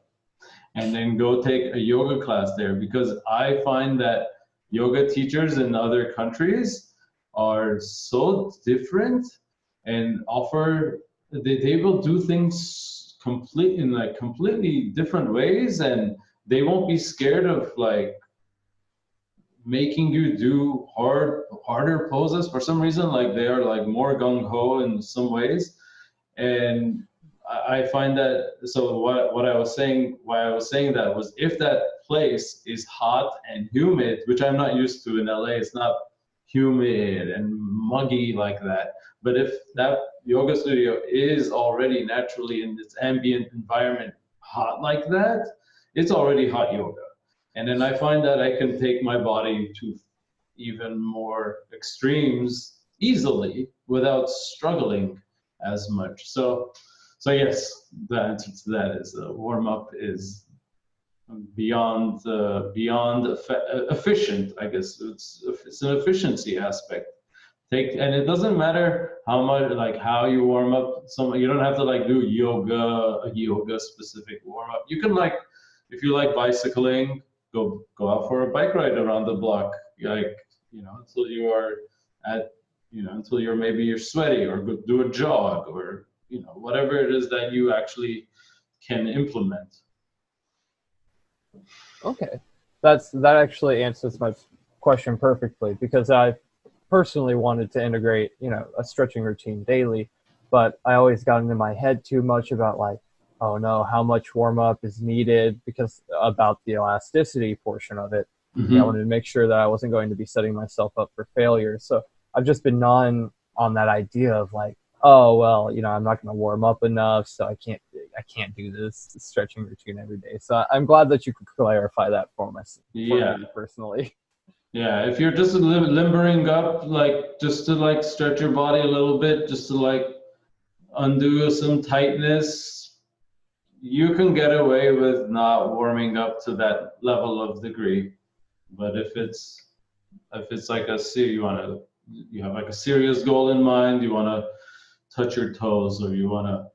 and then go take a yoga class there because I find that yoga teachers in other countries are so different and they will do things in like completely different ways, and they won't be scared of like making you do harder poses for some reason. Like they are like more gung-ho in some ways. And I find that, so what I was saying, why I was saying that was, if that place is hot and humid, which I'm not used to in LA, it's not humid and muggy like that. But if that yoga studio is already naturally in this ambient environment hot like that, it's already hot yoga. And then I find that I can take my body to even more extremes easily without struggling as much. So yes, the answer to that is warm up is efficient. I guess it's an efficiency aspect. And it doesn't matter how much, like how you warm up. You don't have to like do a yoga specific warm up. You can, like, if you like bicycling, go out for a bike ride around the block, like, until you are at, until you're sweaty, or go do a jog, or whatever it is that you actually can implement. Okay, that actually answers my question perfectly, because I personally wanted to integrate, a stretching routine daily, but I always got into my head too much about, like, oh no, how much warm up is needed, because about the elasticity portion of it. I Mm-hmm. wanted to make sure that I wasn't going to be setting myself up for failure. So I've just been gnawing on that idea of, like, oh well, I'm not going to warm up enough, so I can't do this stretching routine every day. So I'm glad that you could clarify that for Yeah. me personally. Yeah, if you're just limbering up, like just to like stretch your body a little bit, just to like undo some tightness, you can get away with not warming up to that level of degree. But if it's like you have like a serious goal in mind, you want to touch your toes, or you want to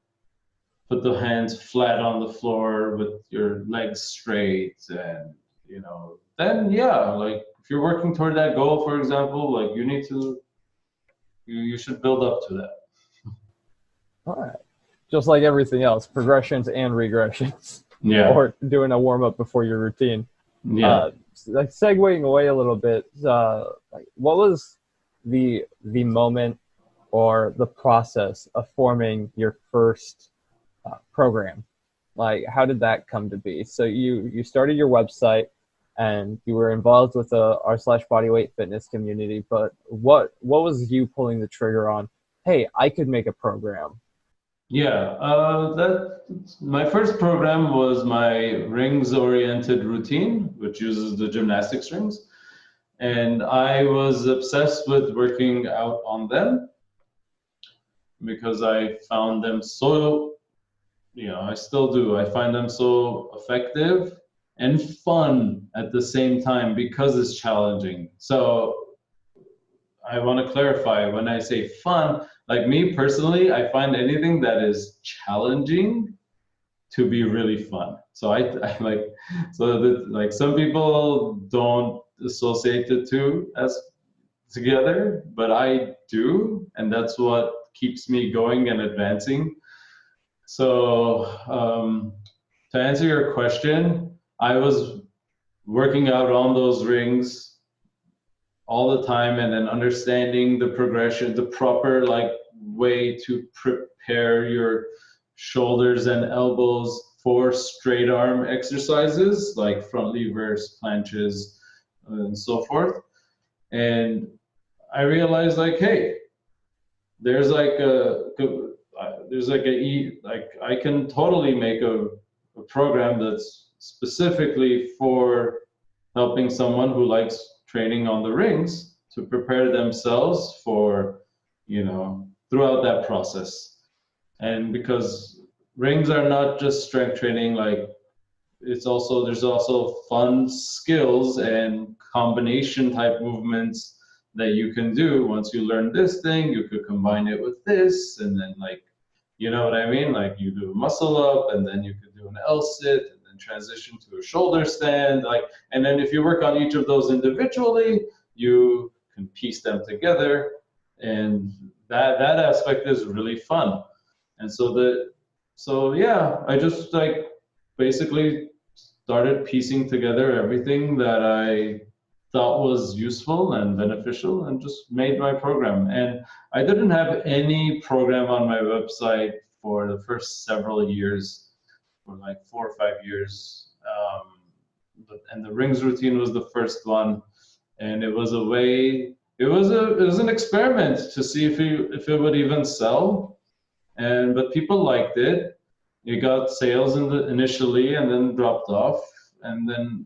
put the hands flat on the floor with your legs straight, and then yeah, like if you're working toward that goal, for example, like you should build up to that. All right. Just like everything else, progressions and regressions, Yeah. or doing a warm up before your routine. Yeah. Like segueing away a little bit, like, what was the moment or the process of forming your first program? Like, how did that come to be? So you started your website. and you were involved with the r/bodyweight fitness community. But what was you pulling the trigger on? Hey, I could make a program. Yeah, that my first program was my rings-oriented routine, which uses the gymnastics rings, and I was obsessed with working out on them because I found them so, I still do. I find them so effective and fun at the same time because it's challenging. So I want to clarify when I say fun, like me personally, I find anything that is challenging to be really fun. So I like, so that like some people don't associate the two as together, but I do, and that's what keeps me going and advancing. So to answer your question, I was working out on those rings all the time and then understanding the progression, the proper like way to prepare your shoulders and elbows for straight arm exercises like front levers, planches, and so forth. And I realized like, hey, there's like like I can totally make a program that's specifically for helping someone who likes training on the rings to prepare themselves for, throughout that process. And because rings are not just strength training, like there's also fun skills and combination type movements that you can do. Once you learn this thing, you could combine it with this, and then like, you know what I mean? Like you do a muscle up, and then you could do an L sit, and then transition to a shoulder stand. Like, and then if you work on each of those individually, you can piece them together, and that aspect is really fun. And so yeah, I just like basically started piecing together everything that I thought was useful and beneficial and just made my program. And I didn't have any program on my website for the first several years, for like 4 or 5 years. And the rings routine was the first one. And it was it was an experiment to see if it would even sell. But people liked it. It got sales initially and then dropped off. And then,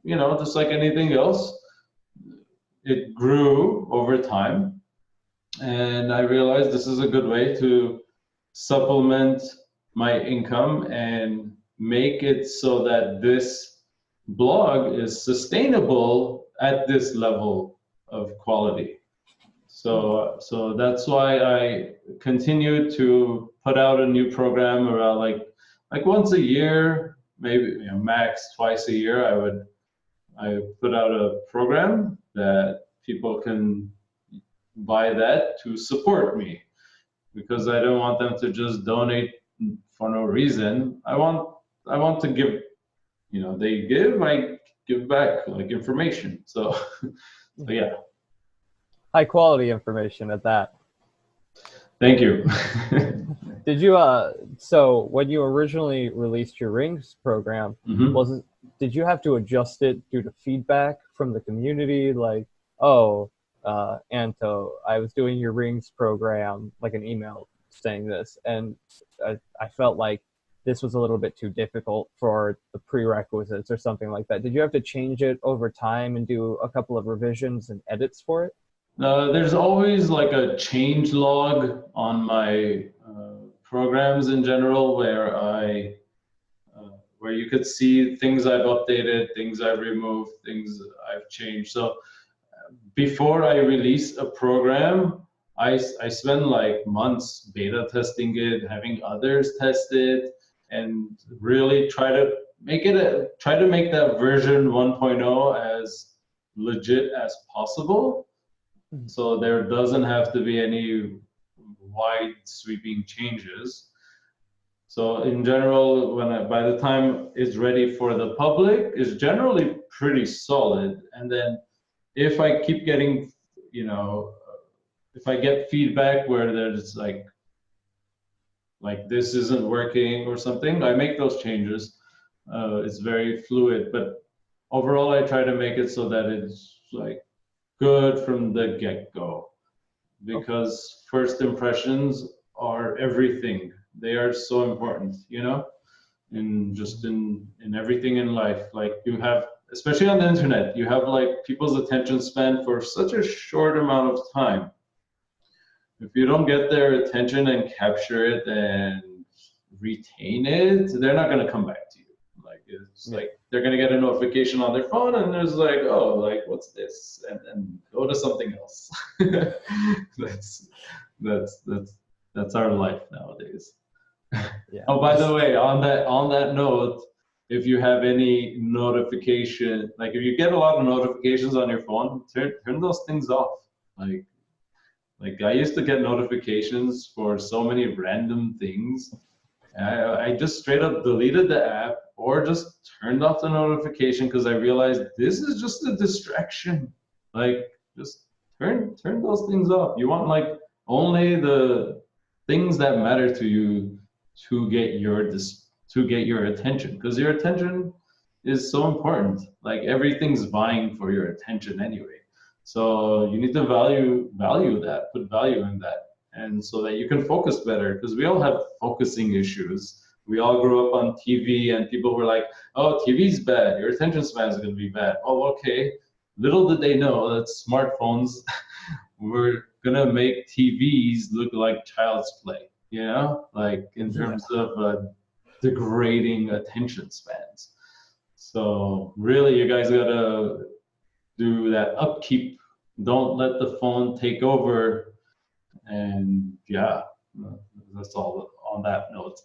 just like anything else, it grew over time. And I realized this is a good way to supplement my income and make it so that this blog is sustainable at this level of quality. So that's why I continue to put out a new program around like once a year, maybe max twice a year. I put out a program that people can buy that to support me, because I don't want them to just donate for no reason. I want to give, they give, I give back like information. So yeah. High quality information at that. Thank you. Did you so when you originally released your rings program, did you have to adjust it due to feedback from the community, like, oh, Anto, I was doing your rings program, like an email saying this, and I felt like this was a little bit too difficult for the prerequisites or something like that? Did you have to change it over time and do a couple of revisions and edits for it? There's always like a change log on my programs in general, where you could see things I've updated, things I've removed, things I've changed. So before I release a program, I spend like months beta testing it, having others test it, and really try to make that version 1.0 as legit as possible. So there doesn't have to be any wide sweeping changes. So in general, by the time it's ready for the public, it's generally pretty solid. And then if I keep getting, if I get feedback where there's like this isn't working or something, I make those changes. It's very fluid, but overall, I try to make it so that it's like good from the get-go, because first impressions are everything. They are so important, you know, in everything in life. Like you have, especially on the internet, you have like people's attention span for such a short amount of time. If you don't get their attention and capture it and retain it, they're not going to come back to you. Like it's like they're going to get a notification on their phone and there's like, oh, like what's this, and go to something else. that's that's our life nowadays. Yeah. Oh, by the way, on that note, if you have any notification, like if you get a lot of notifications on your phone, turn those things off. Like I used to get notifications for so many random things. I just straight up deleted the app or just turned off the notification because I realized this is just a distraction. Like just turn those things off. You want like only the things that matter to you to get your attention, because your attention is so important. Like everything's vying for your attention anyway. So you need to value that, put value in that, and so that you can focus better, because we all have focusing issues. We all grew up on TV and people were like, oh, TV's bad, your attention span is going to be bad. Oh, okay. Little did they know that smartphones were going to make TVs look like child's play, you know, like in terms of degrading attention spans. So really, you guys got to do that upkeep. Don't let the phone take over. And yeah, that's all on that note.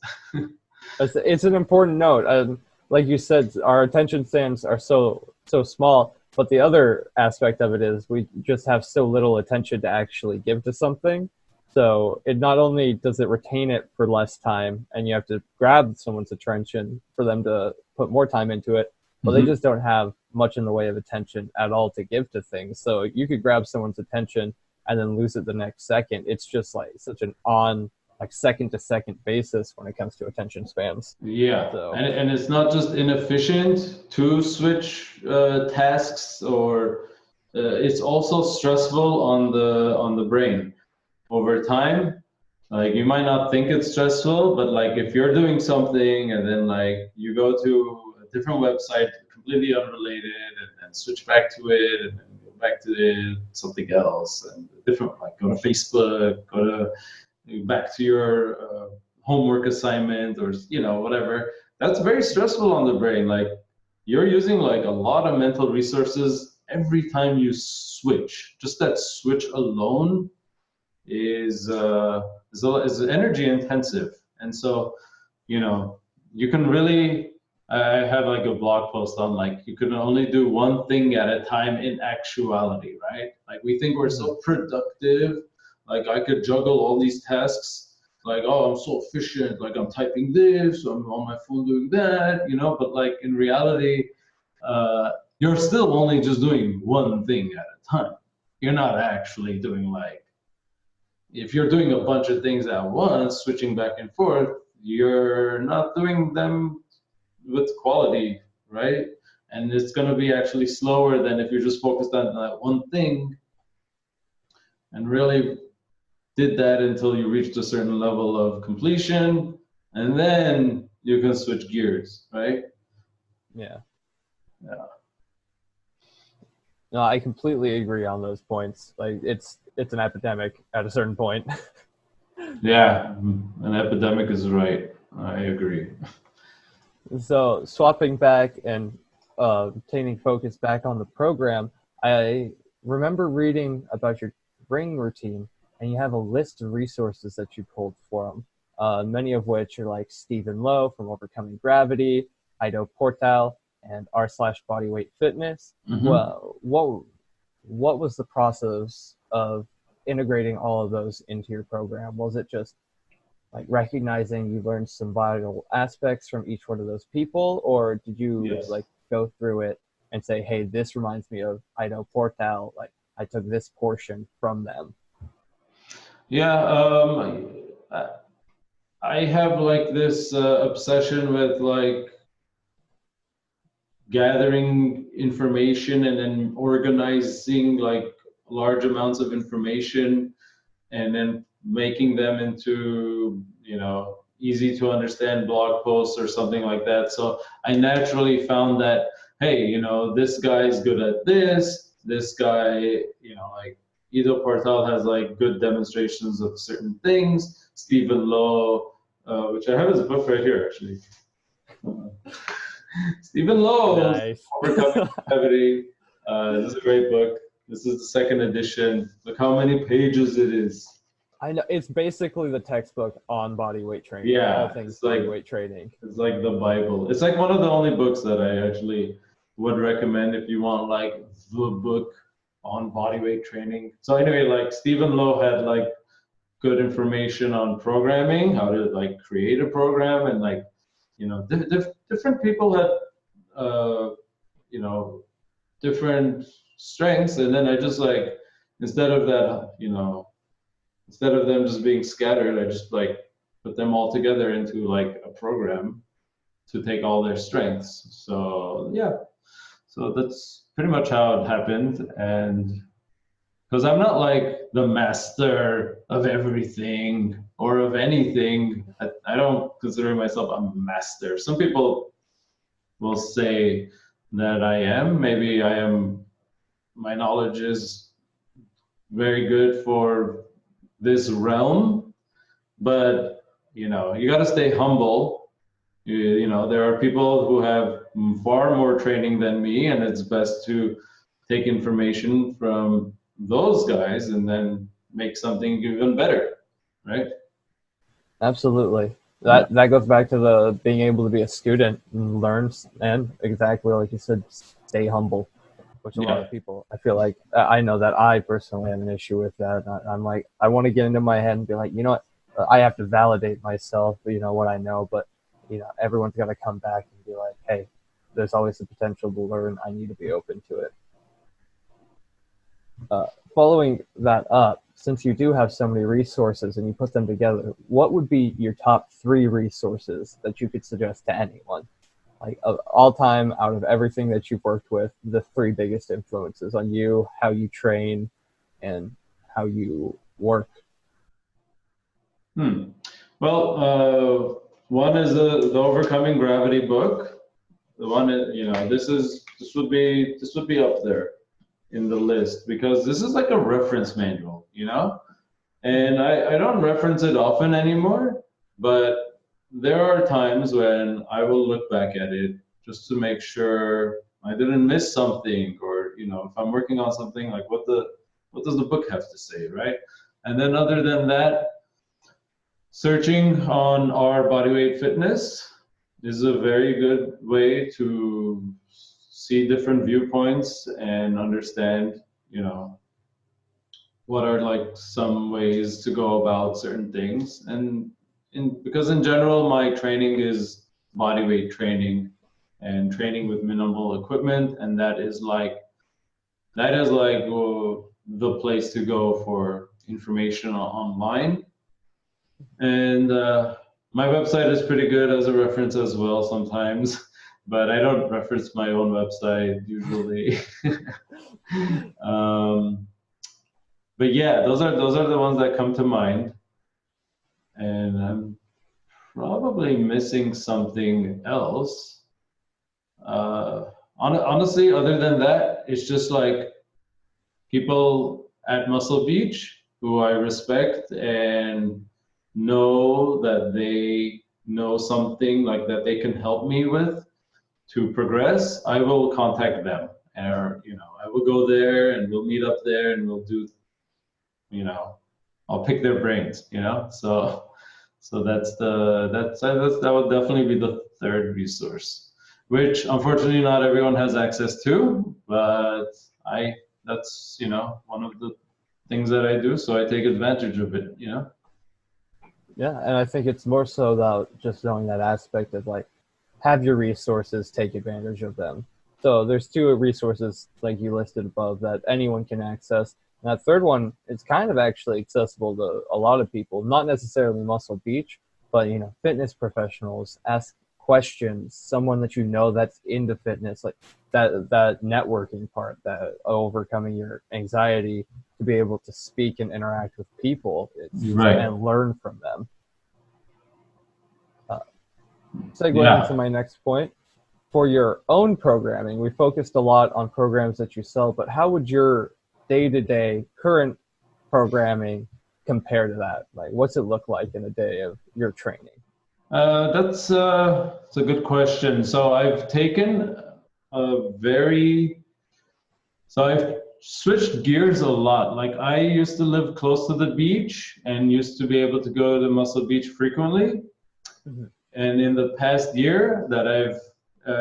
It's an important note. Like you said, our attention spans are so small, but the other aspect of it is we just have so little attention to actually give to something. So it not only does it retain it for less time, and you have to grab someone's attention for them to put more time into it, but they just don't have much in the way of attention at all to give to things. So you could grab someone's attention and then lose it the next second. It's just like such an like second to second basis when it comes to attention spans. Yeah, So. and it's not just inefficient to switch tasks, or it's also stressful on the brain over time. Like you might not think it's stressful, but like if you're doing something and then like you go to a different website completely unrelated and then switch back to it and then go back to something else and different, like go to Facebook, go to back to your homework assignment, or you know, whatever. That's very stressful on the brain. Like you're using like a lot of mental resources every time you switch. Just that switch alone is energy intensive. And so, you know, you can really, I have like a blog post on like you can only do one thing at a time in actuality, right? Like we think we're so productive, like I could juggle all these tasks, like, oh, I'm so efficient, like I'm typing this, I'm on my phone doing that, you know, but like in reality, you're still only just doing one thing at a time. You're not actually doing like, if you're doing a bunch of things at once, switching back and forth, you're not doing them with quality, right? And it's going to be actually slower than if you're just focused on that one thing and really did that until you reached a certain level of completion, and then you can switch gears, right? Yeah. Yeah. No, I completely agree on those points. Like it's an epidemic at a certain point. Yeah, an epidemic is right. I agree. So swapping back and obtaining focus back on the program, I remember reading about your ring routine, and you have a list of resources that you pulled from, many of which are like Stephen Lowe from Overcoming Gravity, Ido Portal, and r/bodyweight fitness. Well, what was the process of integrating all of those into your program? Was it just like recognizing you learned some vital aspects from each one of those people, or did you like go through it and say, hey, this reminds me of Ido Portal, like I took this portion from them? Yeah, I have like this obsession with like gathering information and then organizing like large amounts of information and then making them into, easy to understand blog posts or something like that. So I naturally found that, hey, this guy's good at this guy, like Ido Portal has like good demonstrations of certain things. Stephen Lowe, which I have his book right here actually. Stephen Lowe, Nice. Overcoming Gravity. This is a great book. This is the second edition. Look how many pages it is. I know, it's basically the textbook on body weight training. Yeah, all things it's like body weight training. It's like the Bible. It's like one of the only books that I actually would recommend if you want like the book on body weight training. So anyway, like Stephen Lowe had like good information on programming, how to like create a program, and like different people had different strengths, and then I just like instead of that, instead of them just being scattered, I just like put them all together into like a program to take all their strengths. So yeah, so that's pretty much how it happened. And because I'm not like the master of everything or of anything, I don't consider myself a master. Some people will say that I am. Maybe I am. My knowledge is very good for this realm, but you got to stay humble. There are people who have far more training than me, and it's best to take information from those guys and then make something even better, right? Absolutely. That goes back to the being able to be a student and learn, and exactly like you said, stay humble, which a lot of people, I feel like, I know that I personally have an issue with that. I'm like, I want to get into my head and be like, you know what, I have to validate myself, what I know, but everyone's got to come back and be like, hey, there's always the potential to learn. I need to be open to it. Following that up, since you do have so many resources and you put them together, what would be your top 3 resources that you could suggest to anyone? Like of all time, out of everything that you've worked with, the 3 biggest influences on you, how you train, and how you work. Well, one is the Overcoming Gravity book. The one, this would be up there in the list because this is like a reference manual, and I don't reference it often anymore, but there are times when I will look back at it just to make sure I didn't miss something, or if I'm working on something, like what does the book have to say, right? And then other than that, searching on our bodyweight fitness is a very good way to see different viewpoints and understand, what are like some ways to go about certain things. And because in general, my training is bodyweight training and training with minimal equipment, and that is like the place to go for information online. And my website is pretty good as a reference as well sometimes, but I don't reference my own website usually. But yeah, those are the ones that come to mind. And I'm probably missing something else. Honestly, other than that, it's just like people at Muscle Beach who I respect and know that they know something like that they can help me with to progress, I will contact them, or I will go there and we'll meet up there and we'll do, I'll pick their brains, so that would definitely be the 3rd resource, which unfortunately not everyone has access to, but that's one of the things that I do, so I take advantage of it. Yeah, and I think it's more so about just knowing that aspect of like, have your resources, take advantage of them. So there's 2 resources like you listed above that anyone can access. And that 3rd one is kind of actually accessible to a lot of people, not necessarily Muscle Beach, but fitness professionals ask questions, someone that you know that's into fitness, like that networking part, that overcoming your anxiety to be able to speak and interact with people, Right. and learn from them. Segueing into Yeah. my next point, for your own programming, we focused a lot on programs that you sell, but how would your day-to-day current programming compare to that? Like, what's it look like in a day of your training? That's a good question. So I've switched gears a lot. Like I used to live close to the beach and used to be able to go to Muscle Beach frequently. Mm-hmm. And in the past year that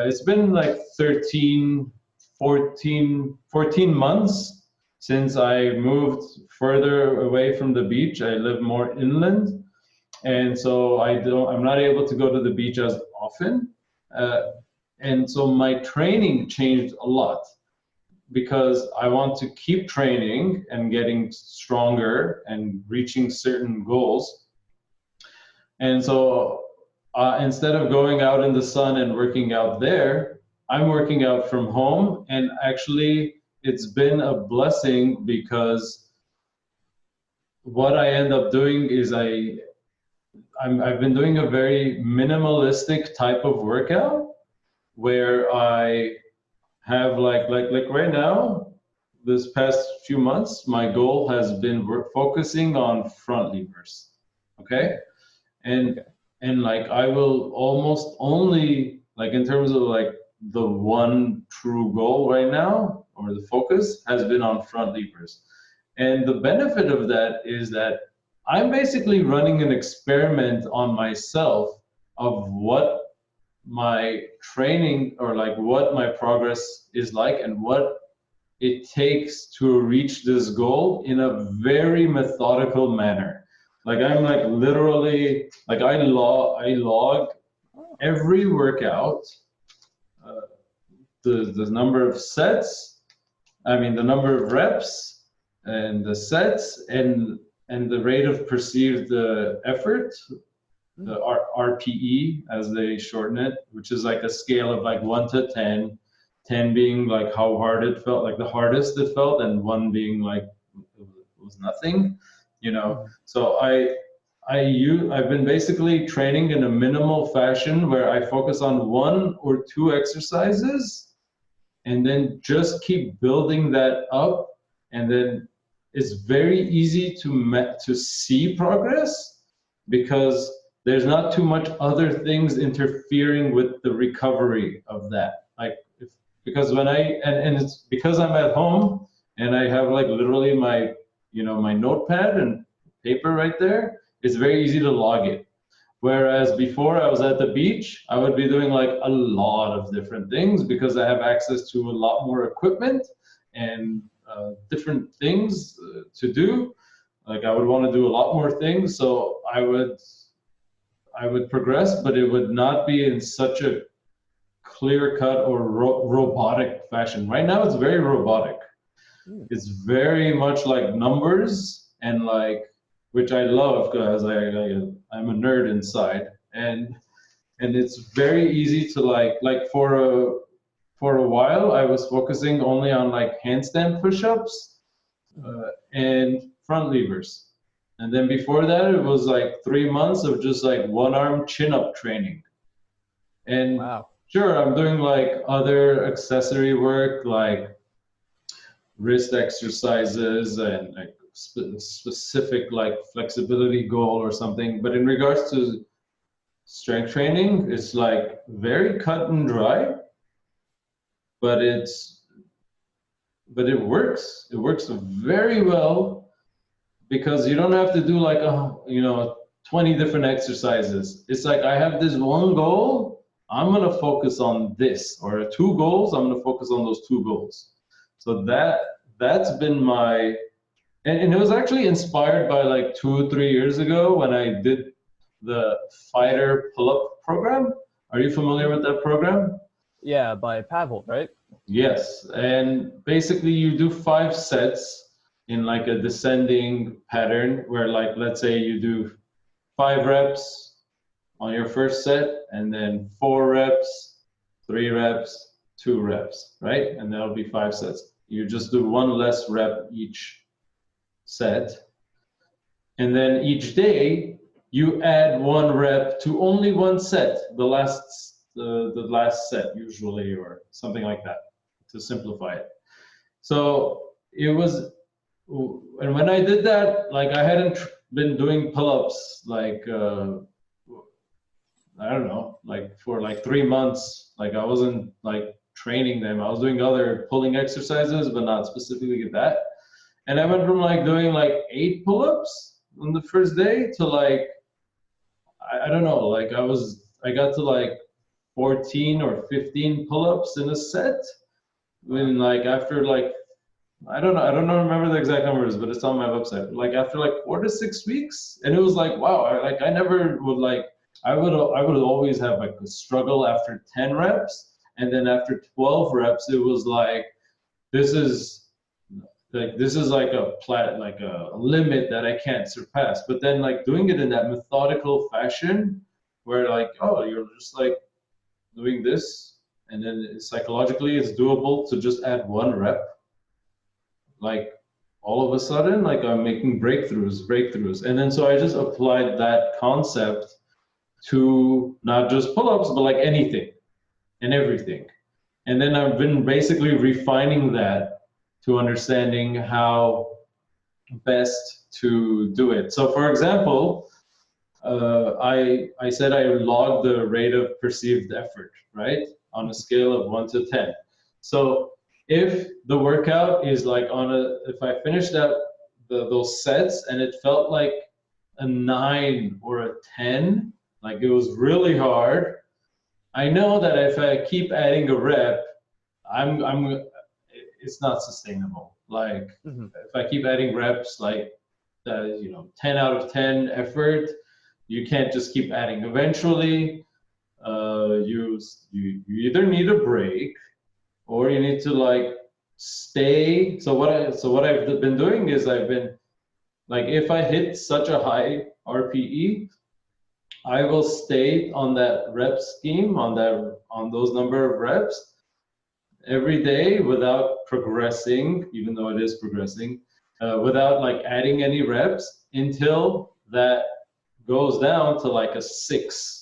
it's been like 14 months since I moved further away from the beach. I live more inland. And so I'm not able to go to the beach as often. And so my training changed a lot because I want to keep training and getting stronger and reaching certain goals. And so instead of going out in the sun and working out there, I'm working out from home. And actually, it's been a blessing because what I end up doing is I've been doing a very minimalistic type of workout where I have like right now, this past few months, my goal has been focusing on front levers. Okay. And like I will almost only, like in terms of like the one true goal right now, or the focus has been on front levers. And the benefit of that is that I'm basically running an experiment on myself of what my training or like what my progress is like and what it takes to reach this goal in a very methodical manner. Like I'm like literally like I log every workout, the number of sets, the number of reps and the sets and the rate of perceived effort, the RPE as they shorten it, which is like a scale of like 1 to 10, 10 being like how hard it felt, like the hardest it felt, and 1 being like it was nothing, you know. So I've been basically training in a minimal fashion where I focus on 1 or 2 exercises and then just keep building that up, and then it's very easy to see progress because there's not too much other things interfering with the recovery of that. Like because when and it's because I'm at home and I have like literally my my notepad and paper right there, it's very easy to log it. Whereas before I was at the beach, I would be doing like a lot of different things because I have access to a lot more equipment and different things to do. Like I would want to do a lot more things, so I would progress, but it would not be in such a clear-cut or robotic fashion. Right now, it's very robotic. It's very much like numbers and like, which I love because I'm a nerd inside, and it's very easy to like for a while I was focusing only on like handstand push-ups and front levers. And then before that, it was like 3 months of just like one arm chin up training. And Wow. Sure, I'm doing like other accessory work, like wrist exercises and like specific like flexibility goal or something. But in regards to strength training, it's like very cut and dry, but it works. It works very well because you don't have to do like 20 different exercises. It's like I have this one goal, I'm gonna focus on this, or 2 goals, I'm gonna focus on those 2 goals. So that's been my, and it was actually inspired by like 2 or 3 years ago when I did the fighter pull-up program. Are you familiar with that program? Yeah, by Pavel, right? Yes, and basically you do 5 sets in like a descending pattern where like let's say you do 5 reps on your first set, and then 4 reps, 3 reps, 2 reps, right? And that'll be 5 sets. You just do 1 less rep each set. And then each day, you add 1 rep to only 1 set, the last set usually, or something like that, to simplify it. So it was, and when I did that, like I hadn't been doing pull-ups like, I don't know, like for like 3 months. Like I wasn't like training them. I was doing other pulling exercises, but not specifically that. And I went from like doing like 8 pull-ups on the first day to like, I don't know, like I got to like 14 or 15 pull-ups in a set. When like after like, I don't know, remember the exact numbers, but it's on my website. Like after like 4 to 6 weeks, and it was like, wow, I never would like, I would always have like a struggle after 10 reps, and then after 12 reps, it was like, this is like a limit that I can't surpass. But then like doing it in that methodical fashion, where like, oh, you're just like doing this, and then psychologically it's doable to just add 1 rep. Like all of a sudden, like I'm making breakthroughs. And then so I just applied that concept to not just pull-ups, but like anything and everything. And then I've been basically refining that to understanding how best to do it. So for example, I said I logged the rate of perceived effort, right? On a scale of 1 to 10. So if the workout is like if I finished those sets and it felt like a 9 or a 10, like it was really hard, I know that if I keep adding a rep, it's not sustainable. Like if I keep adding reps, like 10 out of 10 effort, you can't just keep adding. Eventually, you either need a break, or you need to like stay. So what I've been doing is I've been like, if I hit such a high RPE, I will stay on that rep scheme, on those number of reps every day without progressing, even though it is progressing, without like adding any reps until that goes down to like a 6.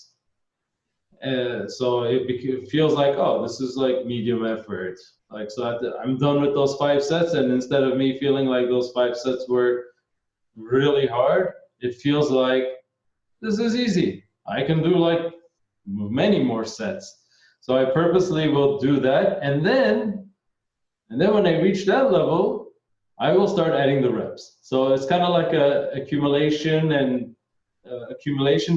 So it feels like, oh, this is like medium effort. Like, so I'm done with those 5 sets, and instead of me feeling like those 5 sets were really hard, it feels like this is easy. I can do like many more sets. So I purposely will do that, and then when I reach that level, I will start adding the reps. So it's kind of like a accumulation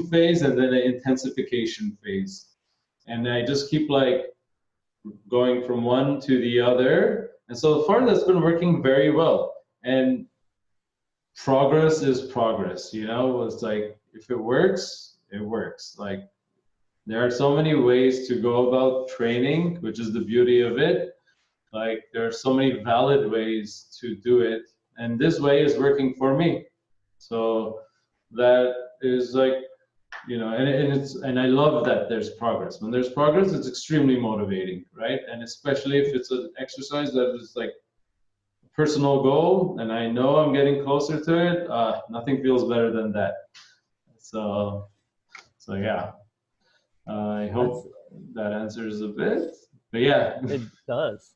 phase, and then an intensification phase. And I just keep like going from one to the other. And so far that's been working very well. And progress is progress, it's like, if it works, it works. Like there are so many ways to go about training, which is the beauty of it. Like there are so many valid ways to do it. And this way is working for me. So that is like, and I love that there's progress. When there's progress, it's extremely motivating, right? And especially if it's an exercise that is like a personal goal, and I know I'm getting closer to it, nothing feels better than that. So yeah, I hope that answers a bit. But yeah, it does.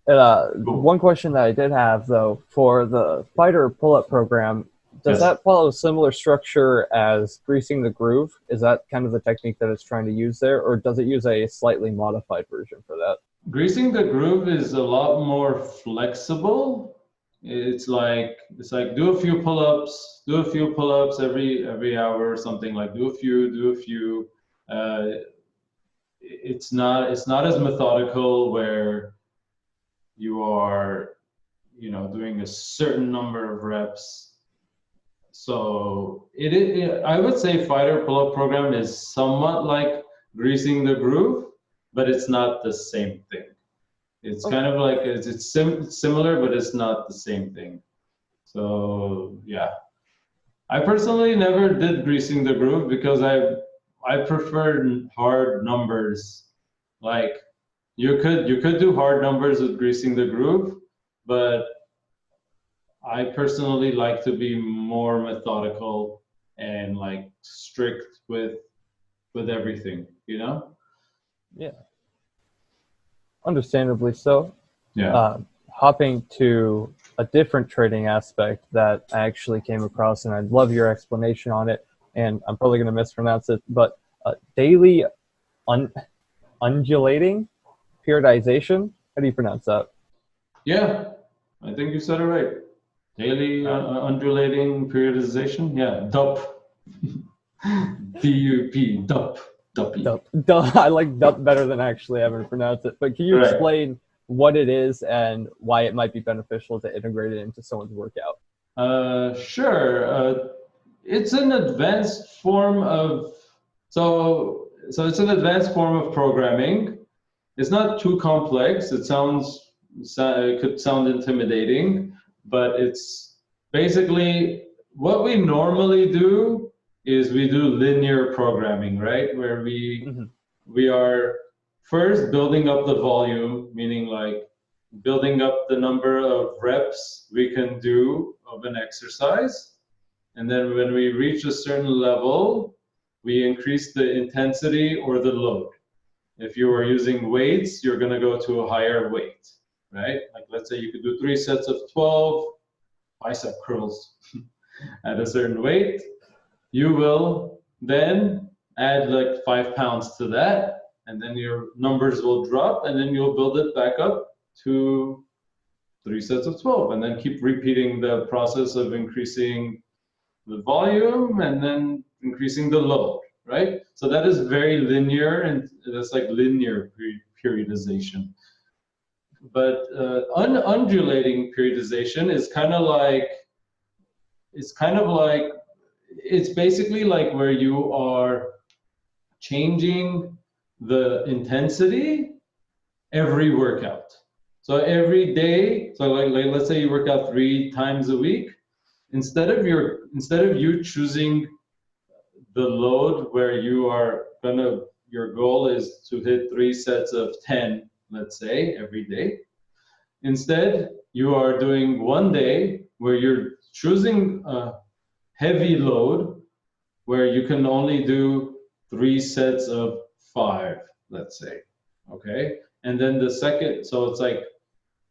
One question that I did have, though, for the fighter pull-up program, does that follow a similar structure as greasing the groove? Is that kind of the technique that it's trying to use there, or does it use a slightly modified version for that? Greasing the groove is a lot more flexible. It's like do a few pull-ups every hour or something. Like do a few. It's not as methodical where you are, doing a certain number of reps. So I would say fighter pull-up program is somewhat like greasing the groove, but it's not the same thing. It's kind of like it's similar, but it's not the same thing. So yeah. I personally never did greasing the groove because I prefer hard numbers. Like you could do hard numbers with greasing the groove, but I personally like to be more methodical and like strict with everything, you know? Yeah, understandably so. Yeah. Hopping to a different training aspect that I actually came across, and I'd love your explanation on it. And I'm probably going to mispronounce it, but daily un- undulating periodization. How do you pronounce that? Yeah, I think you said it right. Daily Uh, undulating periodization. Yeah, DUP, DUP, DUP, DUPy. I like dup better than actually having to pronounce it. But can you Right. explain what it is and why it might be beneficial to integrate it into someone's workout? Sure. It's an advanced form of so it's an advanced form of programming. It's not too complex. It could sound intimidating, but it's basically what we normally do is we do linear programming, right? Where Hmm. we are first building up the volume, meaning like building up the number of reps we can do of an exercise. And then when we reach a certain level, we increase the intensity or the load. If you are using weights, you're going to go to a higher weight, right? Like let's say you could do 3 sets of 12 bicep curls at a certain weight. You will then add like 5 pounds to that, and then your numbers will drop, and then you'll build it back up to 3 sets of 12, and then keep repeating the process of increasing the volume and then increasing the load, right? So that is very linear, and that's like linear periodization. But undulating periodization is kind of like it's basically like where you are changing the intensity every workout. So every day, so like let's say you work out 3 times a week, instead of you choosing the load where your goal is to hit 3 sets of 10, let's say, every day. Instead, you are doing one day where you're choosing a heavy load where you can only do 3 sets of 5, let's say. Okay. And then the second, so it's like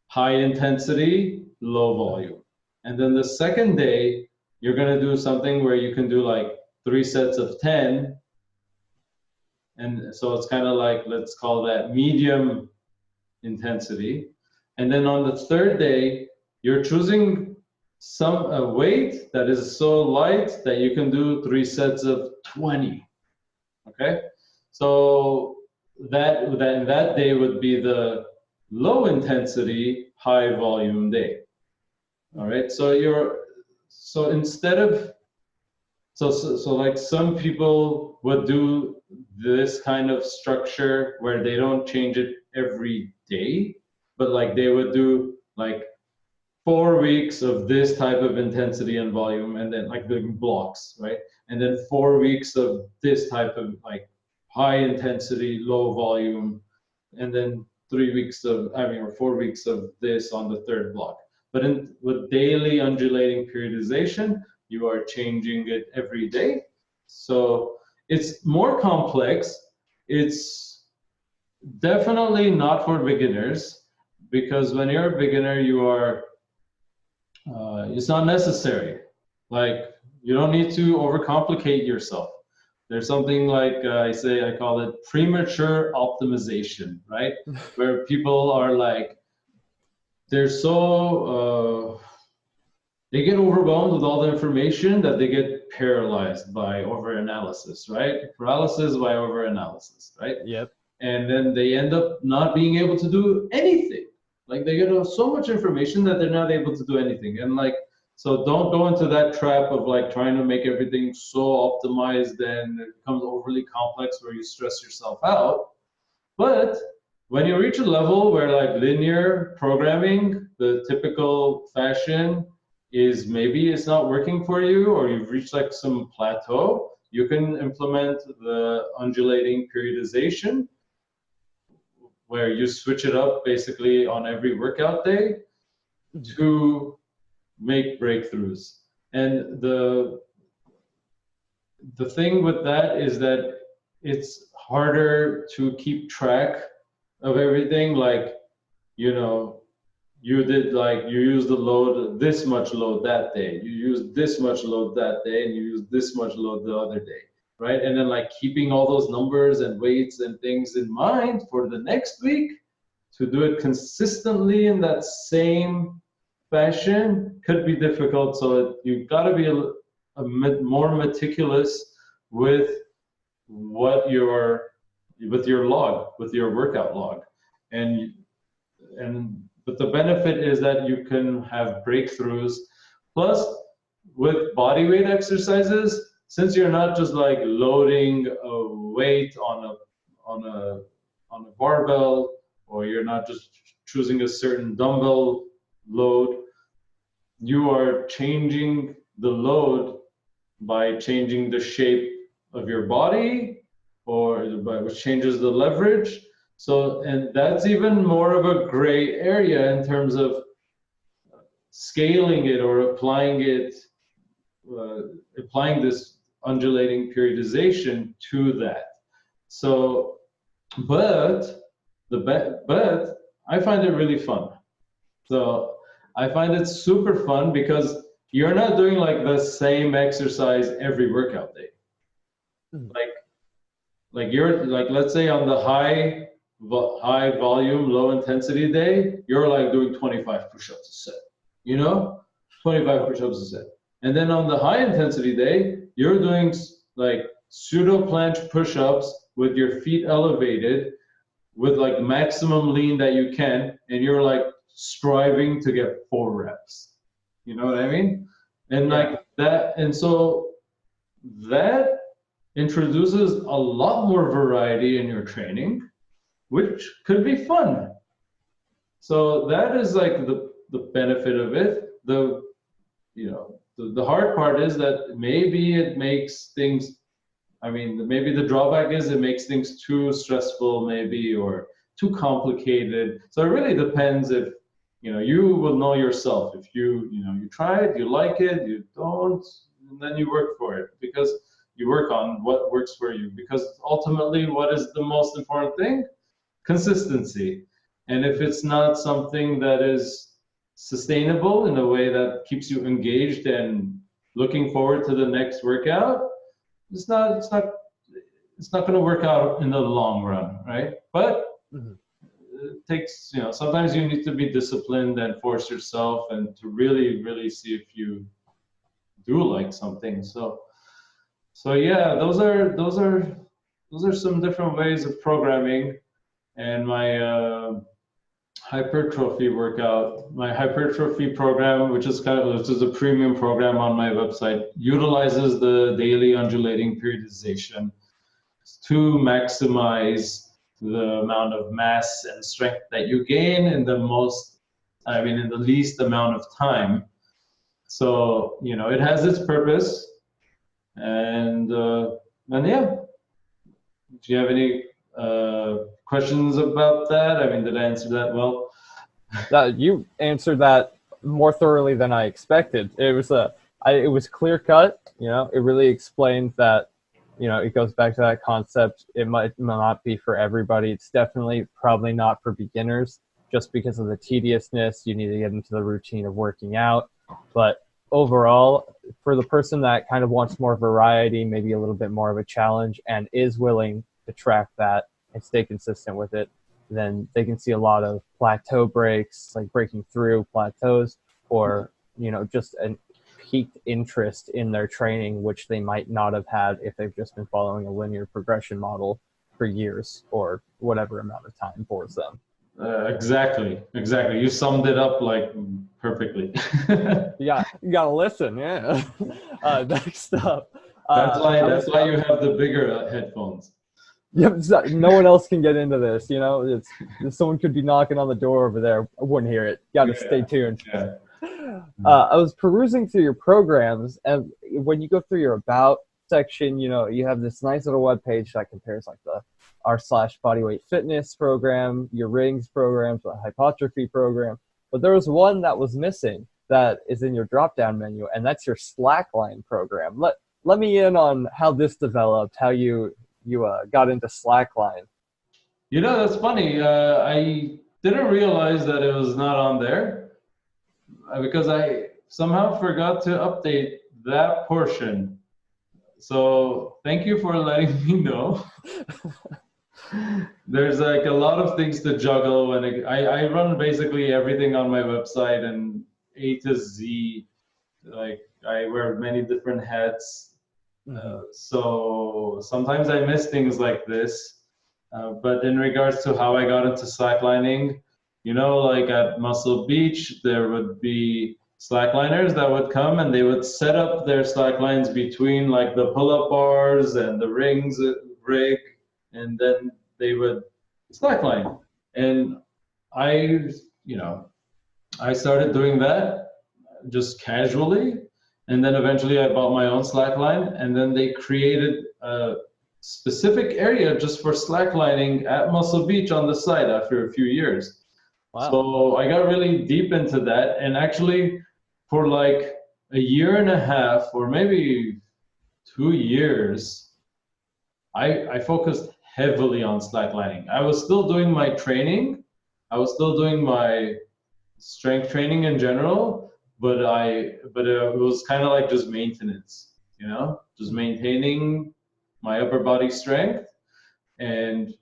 high intensity, low volume. And then the second day, you're going to do something where you can do like 3 sets of 10. And so it's kind of like, let's call that medium intensity. And then on the third day, you're choosing some weight that is so light that you can do 3 sets of 20. Okay, so that day would be the low intensity, high volume day. All right, so instead of so like some people would do this kind of structure where they don't change it every day, but like they would do like 4 weeks of this type of intensity and volume, and then like the blocks, right? And then 4 weeks of this type of like high intensity, low volume, and then 3 weeks of, I mean, or 4 weeks of this on the third block. But with daily undulating periodization, you are changing it every day. So it's more complex. It's definitely not for beginners because when you're a beginner, it's not necessary. Like you don't need to overcomplicate yourself. There's something like I call it premature optimization, right? Where people are like, they're so they get overwhelmed with all the information that they get paralyzed by overanalysis, right? Paralysis by overanalysis, right? Yep. And then they end up not being able to do anything. Like they get so much information that they're not able to do anything. And like, so don't go into that trap of like trying to make everything so optimized and it becomes overly complex where you stress yourself out. But when you reach a level where like linear programming, the typical fashion is maybe it's not working for you, or you've reached like some plateau, you can implement the undulating periodization, where you switch it up basically on every workout day to make breakthroughs. And the thing with that is that it's harder to keep track of everything. Like, you know, you used the load, this much load that day, you used this much load that day, and you used this much load the other day, right? And then like keeping all those numbers and weights and things in mind for the next week to do it consistently in that same fashion could be difficult. So you've got to be more meticulous with what with your log, with your workout log, and but the benefit is that you can have breakthroughs. Plus, with body weight exercises, since you're not just like loading a weight on a barbell, or you're not just choosing a certain dumbbell load, you are changing the load by changing the shape of your body, which changes the leverage. So, and that's even more of a gray area in terms of scaling it or applying this undulating periodization to that. So, but I find it really fun. So I find it super fun because you're not doing like the same exercise every workout day. Like you're like, let's say on the high volume, low intensity day, you're like doing 25 push-ups a set, 25 push-ups a set. And then on the high intensity day, you're doing like pseudo planche push-ups with your feet elevated with like maximum lean that you can, and you're like striving to get 4 reps. You know what I mean? And like that, and so that introduces a lot more variety in your training, which could be fun. So that is like the benefit of it. The hard part is that maybe it makes things, maybe the drawback is it makes things too stressful, maybe, or too complicated. So it really depends. If you will know yourself. If you try it, you like it, you don't, and then you work for it, because you work on what works for you. Because ultimately, what is the most important thing? Consistency. And if it's not something that is sustainable in a way that keeps you engaged and looking forward to the next workout, it's not going to work out in the long run, right? But it takes, sometimes you need to be disciplined and force yourself, and to really, really see if you do like something. So yeah, those are some different ways of programming. And my hypertrophy program, which is a premium program on my website, utilizes the daily undulating periodization to maximize the amount of mass and strength that you gain in the least amount of time. So, it has its purpose. And yeah. Do you have any questions about that? Did I answer that well? You answered that more thoroughly than I expected. It was clear cut. It really explained that. It goes back to that concept. It might not be for everybody. It's definitely probably not for beginners, just because of the tediousness. You need to get into the routine of working out. But overall, for the person that kind of wants more variety, maybe a little bit more of a challenge, and is willing to track that and stay consistent with it, then they can see a lot of plateau breaks, like breaking through plateaus, or just an peaked interest in their training, which they might not have had if they've just been following a linear progression model for years, or whatever amount of time bores them. Exactly. You summed it up like perfectly. Yeah, you gotta listen. Yeah. Next up. That's why you have the bigger headphones. Yep. No one else can get into this. Someone could be knocking on the door over there. I wouldn't hear it. You gotta stay tuned. Yeah. I was perusing through your programs, and when you go through your about section, you have this nice little web page that compares like the r/ bodyweight fitness program, your rings programs, the hypertrophy program. But there was one that was missing that is in your drop down menu, and that's your slackline program. Let me in on how this developed, how you got into slackline. That's funny. I didn't realize that it was not on there because I somehow forgot to update that portion. So thank you for letting me know. There's like a lot of things to juggle when I run basically everything on my website and A to Z. Like I wear many different hats. So sometimes I miss things like this. But in regards to how I got into slacklining, like at Muscle Beach, there would be slackliners that would come and they would set up their slacklines between like the pull-up bars and the rings rig, and then they would slackline. And I, I started doing that just casually, and then eventually I bought my own slackline, and then they created a specific area just for slacklining at Muscle Beach on the site after a few years. Wow. So I got really deep into that, and actually for like a year and a half or maybe 2 years, I focused heavily on slacklining. I was still doing my training, I was still doing my strength training in general, but it was kind of like just maintenance, just maintaining my upper body strength, and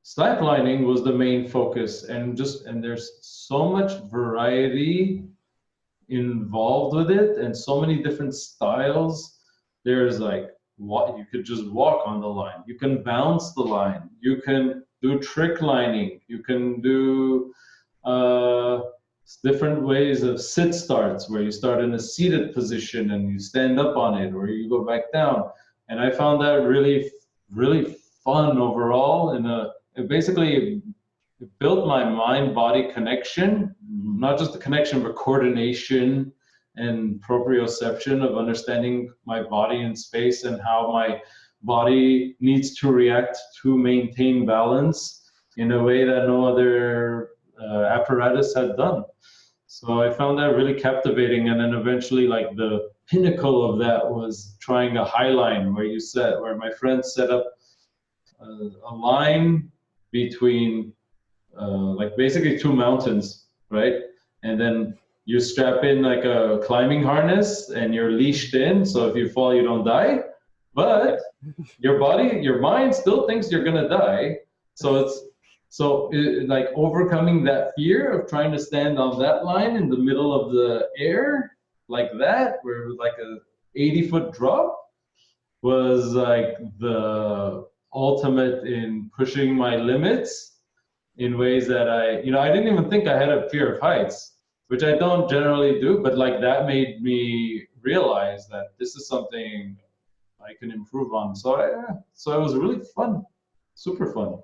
slacklining was the main focus. And there's so much variety involved with it and so many different styles. There's like what you could just walk on the line, you can bounce the line, you can do trick lining, you can do different ways of sit starts where you start in a seated position and you stand up on it or you go back down. And I found that really, really fun overall. And it basically built my mind-body connection, not just the connection, but coordination and proprioception of understanding my body in space and how my body needs to react to maintain balance in a way that no other apparatus had done. So I found that really captivating. And then eventually, like the pinnacle of that was trying a high line where my friend set up a line between like basically two mountains, right? And then you strap in like a climbing harness and you're leashed in. So if you fall, you don't die, but your mind still thinks you're going to die. So like overcoming that fear of trying to stand on that line in the middle of the air like that, where it was like a 80-foot drop, was like the ultimate in pushing my limits in ways that I didn't even think I had a fear of heights, which I don't generally do, but like that made me realize that this is something I can improve on. So it was really fun, super fun.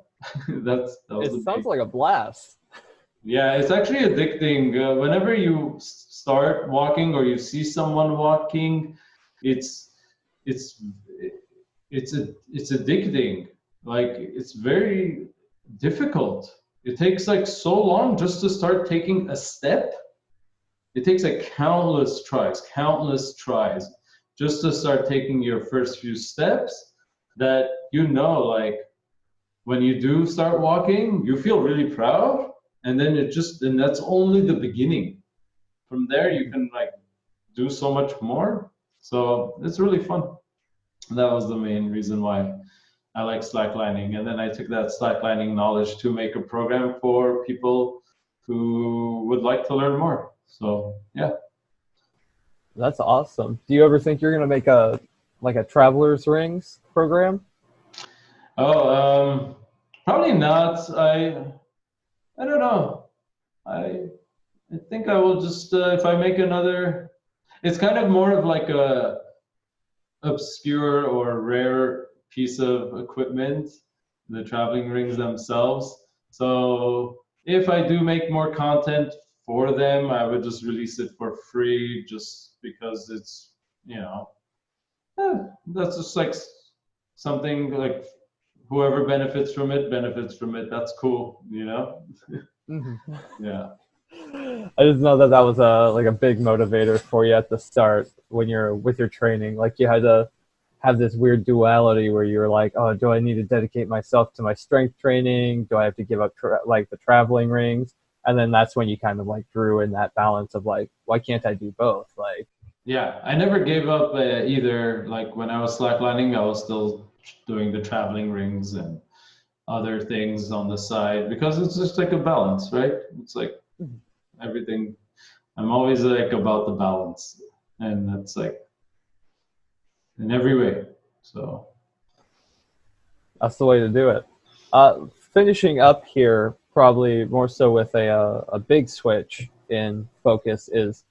It sounds like a blast. Yeah, it's actually addicting. Whenever you start walking or you see someone walking, it's addicting. Like it's very difficult. It takes like so long just to start taking a step. It takes like countless tries just to start taking your first few steps, that like when you do start walking, you feel really proud, and then and that's only the beginning. From there, you can like do so much more. So it's really fun. That was the main reason why I like slacklining. And then I took that slacklining knowledge to make a program for people who would like to learn more. So yeah. That's awesome. Do you ever think you're going to make a traveler's rings program? Oh, probably not. I don't know. I think I will just if I make another. It's kind of more of like a obscure or rare piece of equipment, the traveling rings themselves. So if I do make more content for them, I would just release it for free just because it's, that's just like something like whoever benefits from it. That's cool, Mhm. Yeah. I just know that was a big motivator for you at the start when you're with your training. Like you had to have this weird duality where you're like, oh, do I need to dedicate myself to my strength training? Do I have to give up like the traveling rings? And then that's when you kind of like drew in that balance of like, why can't I do both? Like, Yeah, I never gave up either. Like when I was slacklining, I was still doing the traveling rings and other things on the side because it's just like a balance, right? It's like everything. I'm always like about the balance, and that's like in every way. So that's the way to do it. Finishing up here, probably more so with a big switch in focus is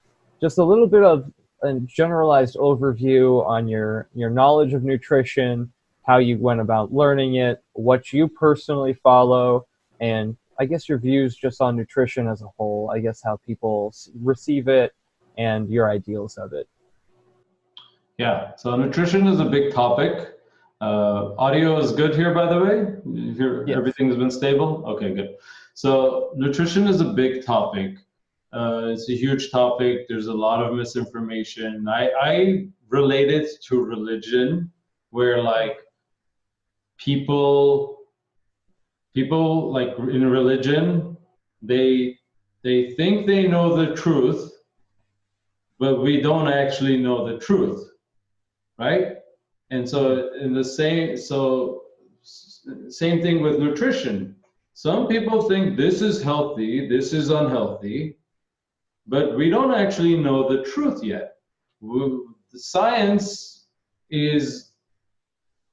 just a little bit of a generalized overview on your knowledge of nutrition, how you went about learning it, what you personally follow, and I guess your views just on nutrition as a whole. I guess how people receive it and your ideals of it. yeah, so nutrition is a big topic. Audio is good here, by the way. You hear Yes. everything's been stable? Okay, good. So nutrition is a big topic. It's a huge topic. There's a lot of misinformation. I relate it to religion, where like people like in religion, they they think they know the truth, but we don't actually know the truth, right? And so in the same thing with nutrition. Some people think this is healthy, this is unhealthy, but we don't actually know the truth yet. The science is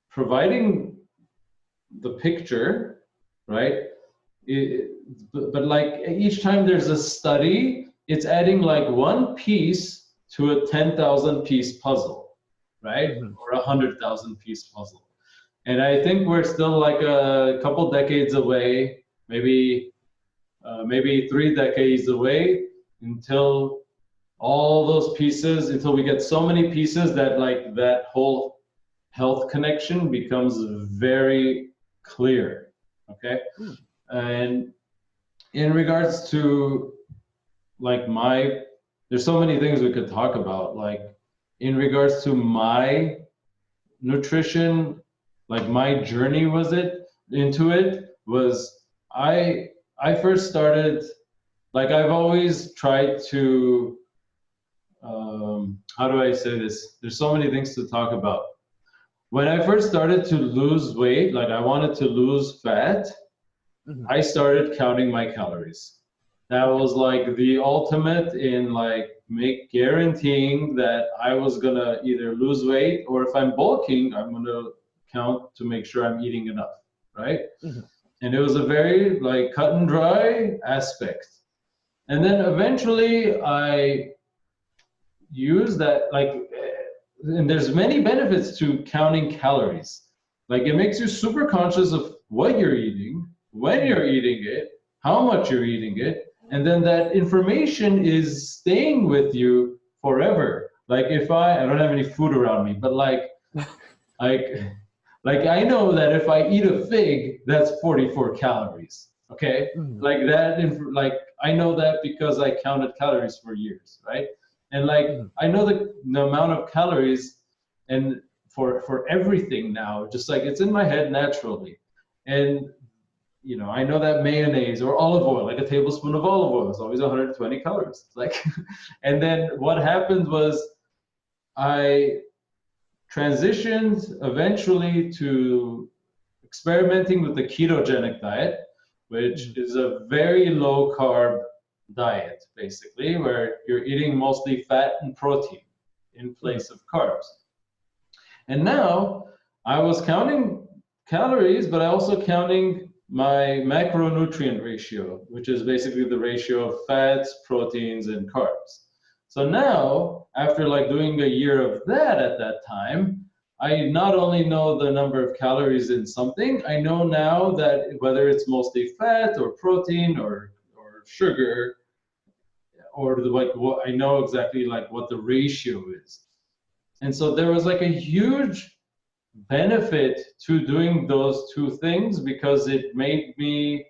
providing the picture, right? But like each time there's a study, it's adding like one piece to a 10,000 piece puzzle, right? Mm-hmm. Or 100,000 piece puzzle. And I think we're still like a couple decades away, maybe 3 decades away until until we get so many pieces that like that whole health connection becomes very clear. Okay. And in regards to like there's so many things we could talk about. Like in regards to my nutrition, like my journey into it was I first started, like I've always tried to how do I say this? There's so many things to talk about. When I first started to lose weight, like I wanted to lose fat, I started counting my calories. That was like the ultimate in like guaranteeing that I was gonna either lose weight, or if I'm bulking, I'm gonna count to make sure I'm eating enough, right? Mm-hmm. And it was a very like cut and dry aspect. And then eventually I used that and there's many benefits to counting calories. Like it makes you super conscious of what you're eating, when you're eating it, how much you're eating it, and then that information is staying with you forever. Like if I don't have any food around me, but like like I know that if I eat a fig, that's 44 calories. Okay, Mm-hmm. like that. Like I know that because I counted calories for years, right? And like I know the amount of calories and for everything now, just like it's in my head naturally. And I know that mayonnaise or olive oil, like a tablespoon of olive oil is always 120 calories. Like, and then what happened was I transitioned eventually to experimenting with the ketogenic diet, which is a very low carb diet, basically, where you're eating mostly fat and protein in place of carbs. And now I was counting calories, but I also counting my macronutrient ratio, which is basically the ratio of fats, proteins, and carbs. So now, after like doing a year of that at that time, I not only know the number of calories in something, I know now that whether it's mostly fat or protein or sugar, or like what I know exactly like what the ratio is. And so there was like a huge benefit to doing those two things, because it made me,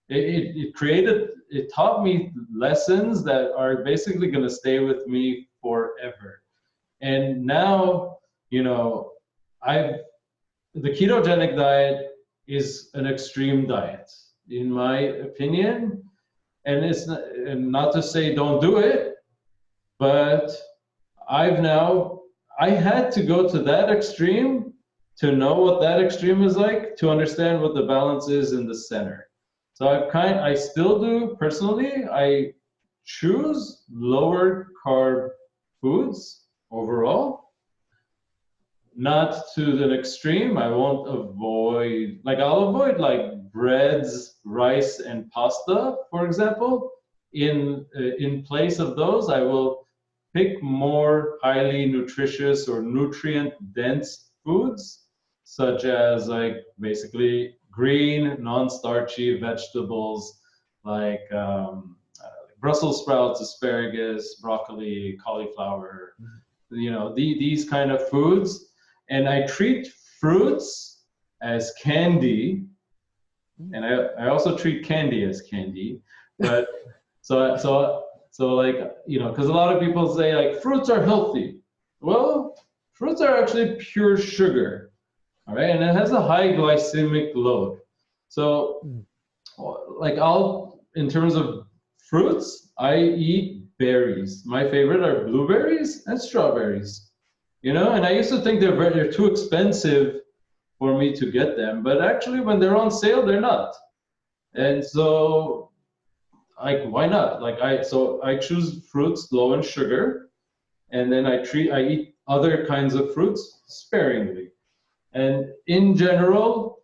it taught me lessons that are basically going to stay with me forever. And now, you know, the ketogenic diet is an extreme diet, in my opinion. And it's not, and not to say don't do it, but I had to go to that extreme to know what that extreme is like, to understand what the balance is in the center. So I still do personally, I choose lower carb foods overall, not to an extreme. I won't avoid, like I'll avoid like breads, rice, and pasta, for example. In place of those, I will pick more highly nutritious or nutrient dense foods, such as like basically green, non-starchy vegetables like Brussels sprouts, asparagus, broccoli, cauliflower, you know, these kind of foods. And I treat fruits as candy, and I also treat candy as candy. But so like, you know, because a lot of people say like fruits are healthy. Well, fruits are actually pure sugar, all right, and it has a high glycemic load. So like in terms of fruits, I eat berries. My favorite are blueberries and strawberries, you know, and I used to think they're too expensive for me to get them, but actually when they're on sale, they're not. And so like, why not? Like I choose fruits low in sugar, and then I eat other kinds of fruits sparingly. And in general,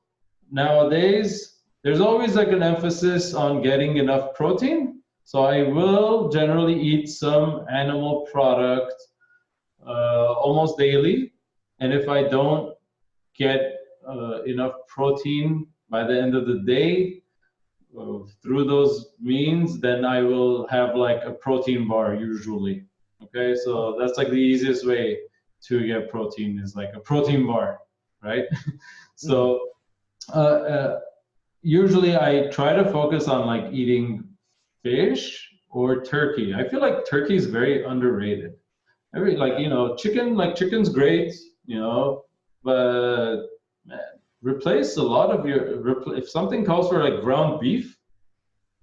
nowadays, there's always like an emphasis on getting enough protein. So I will generally eat some animal product almost daily. And if I don't get enough protein by the end of the day through those means, then I will have like a protein bar usually. Okay, so that's like the easiest way to get protein, is like a protein bar, right? So usually I try to focus on like eating fish or turkey. I feel like turkey is very underrated. Like, you know, chicken's great, you know, but man, replace a lot of if something calls for like ground beef,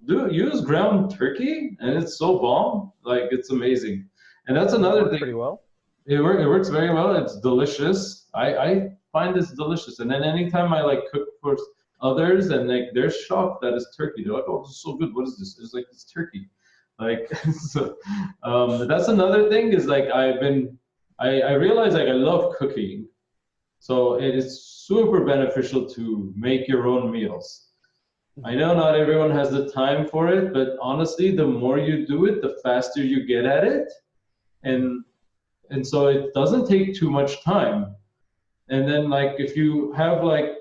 use ground turkey, and it's so bomb, like it's amazing. And that's another thing. Pretty well. It works very well. It's delicious. I find this delicious. And then anytime I like cook for others and like they're shocked that it's turkey, they're like, "Oh, this is so good. What is this?" It's like, it's turkey. Like so, that's another thing, is like I realize like I love cooking, so it is super beneficial to make your own meals. I know not everyone has the time for it, but honestly, the more you do it, the faster you get at it, and so it doesn't take too much time. And then like if you have like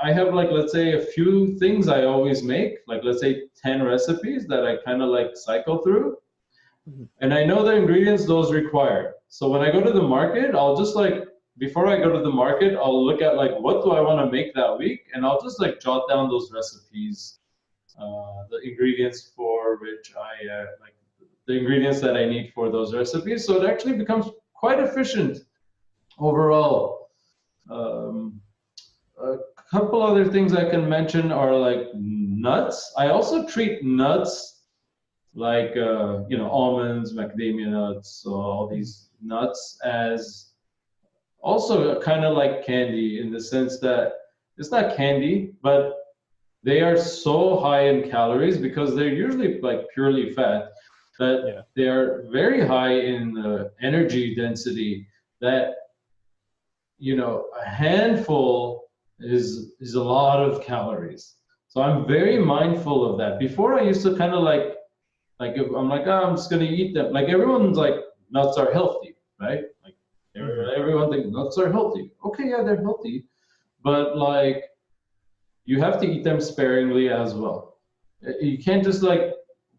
I have like, let's say, a few things I always make, like let's say 10 recipes that I kind of like cycle through, and I know the ingredients those require. So when I go to the market, I'll just like, before I go to the market, I'll look at like, what do I want to make that week, and I'll just like jot down those recipes, the ingredients for which I like the ingredients that I need for those recipes. So it actually becomes quite efficient overall. A couple other things I can mention are like nuts. I also treat nuts like you know, almonds, macadamia nuts, all these nuts as also kind of like candy, in the sense that it's not candy, but they are so high in calories because they're usually like purely fat, that they are very high in energy density, that, you know, a handful is a lot of calories. So I'm very mindful of that. Before, I used to kind of like if I'm like, oh, I'm just gonna eat them. Like everyone's like, nuts are healthy, right? Like everyone thinks nuts are healthy. Okay, yeah, they're healthy, but like you have to eat them sparingly as well. You can't just like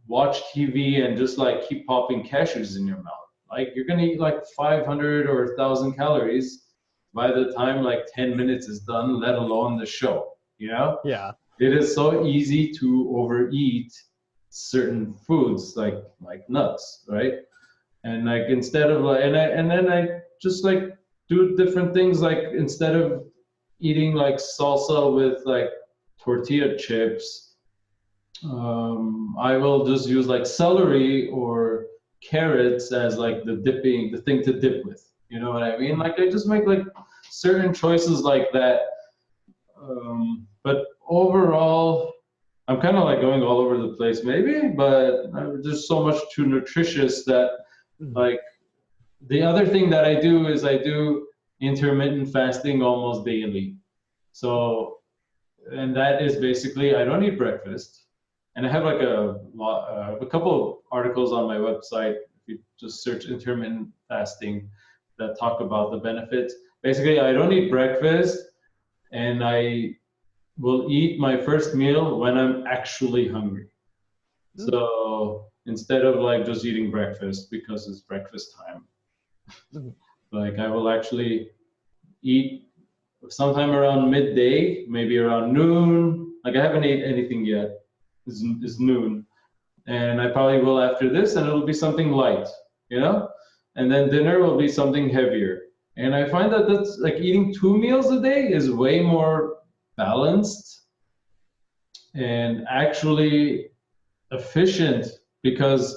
watch TV and just like keep popping cashews in your mouth. Like you're gonna eat like 500 or 1,000 calories by the time like 10 minutes is done, let alone the show, you know? Yeah. It is so easy to overeat certain foods like nuts, right? And like instead of like, and then I just like do different things, like instead of eating like salsa with like tortilla chips, I will just use like celery or carrots as like the thing to dip with. You know what I mean? Like I just make like certain choices like that. But overall, I'm kind of like going all over the place maybe, but there's so much too nutritious that like the other thing that I do is I do intermittent fasting almost daily. So, and that is basically I don't eat breakfast, and I have like a couple of articles on my website. If you just search intermittent fasting, that talk about the benefits. Basically, I don't eat breakfast, and I will eat my first meal when I'm actually hungry. So instead of like just eating breakfast because it's breakfast time, like I will actually eat sometime around midday, maybe around noon. Like I haven't ate anything yet. It's noon. And I probably will after this, and it'll be something light, you know? And then dinner will be something heavier. And I find that that's like eating 2 meals a day is way more balanced and actually efficient because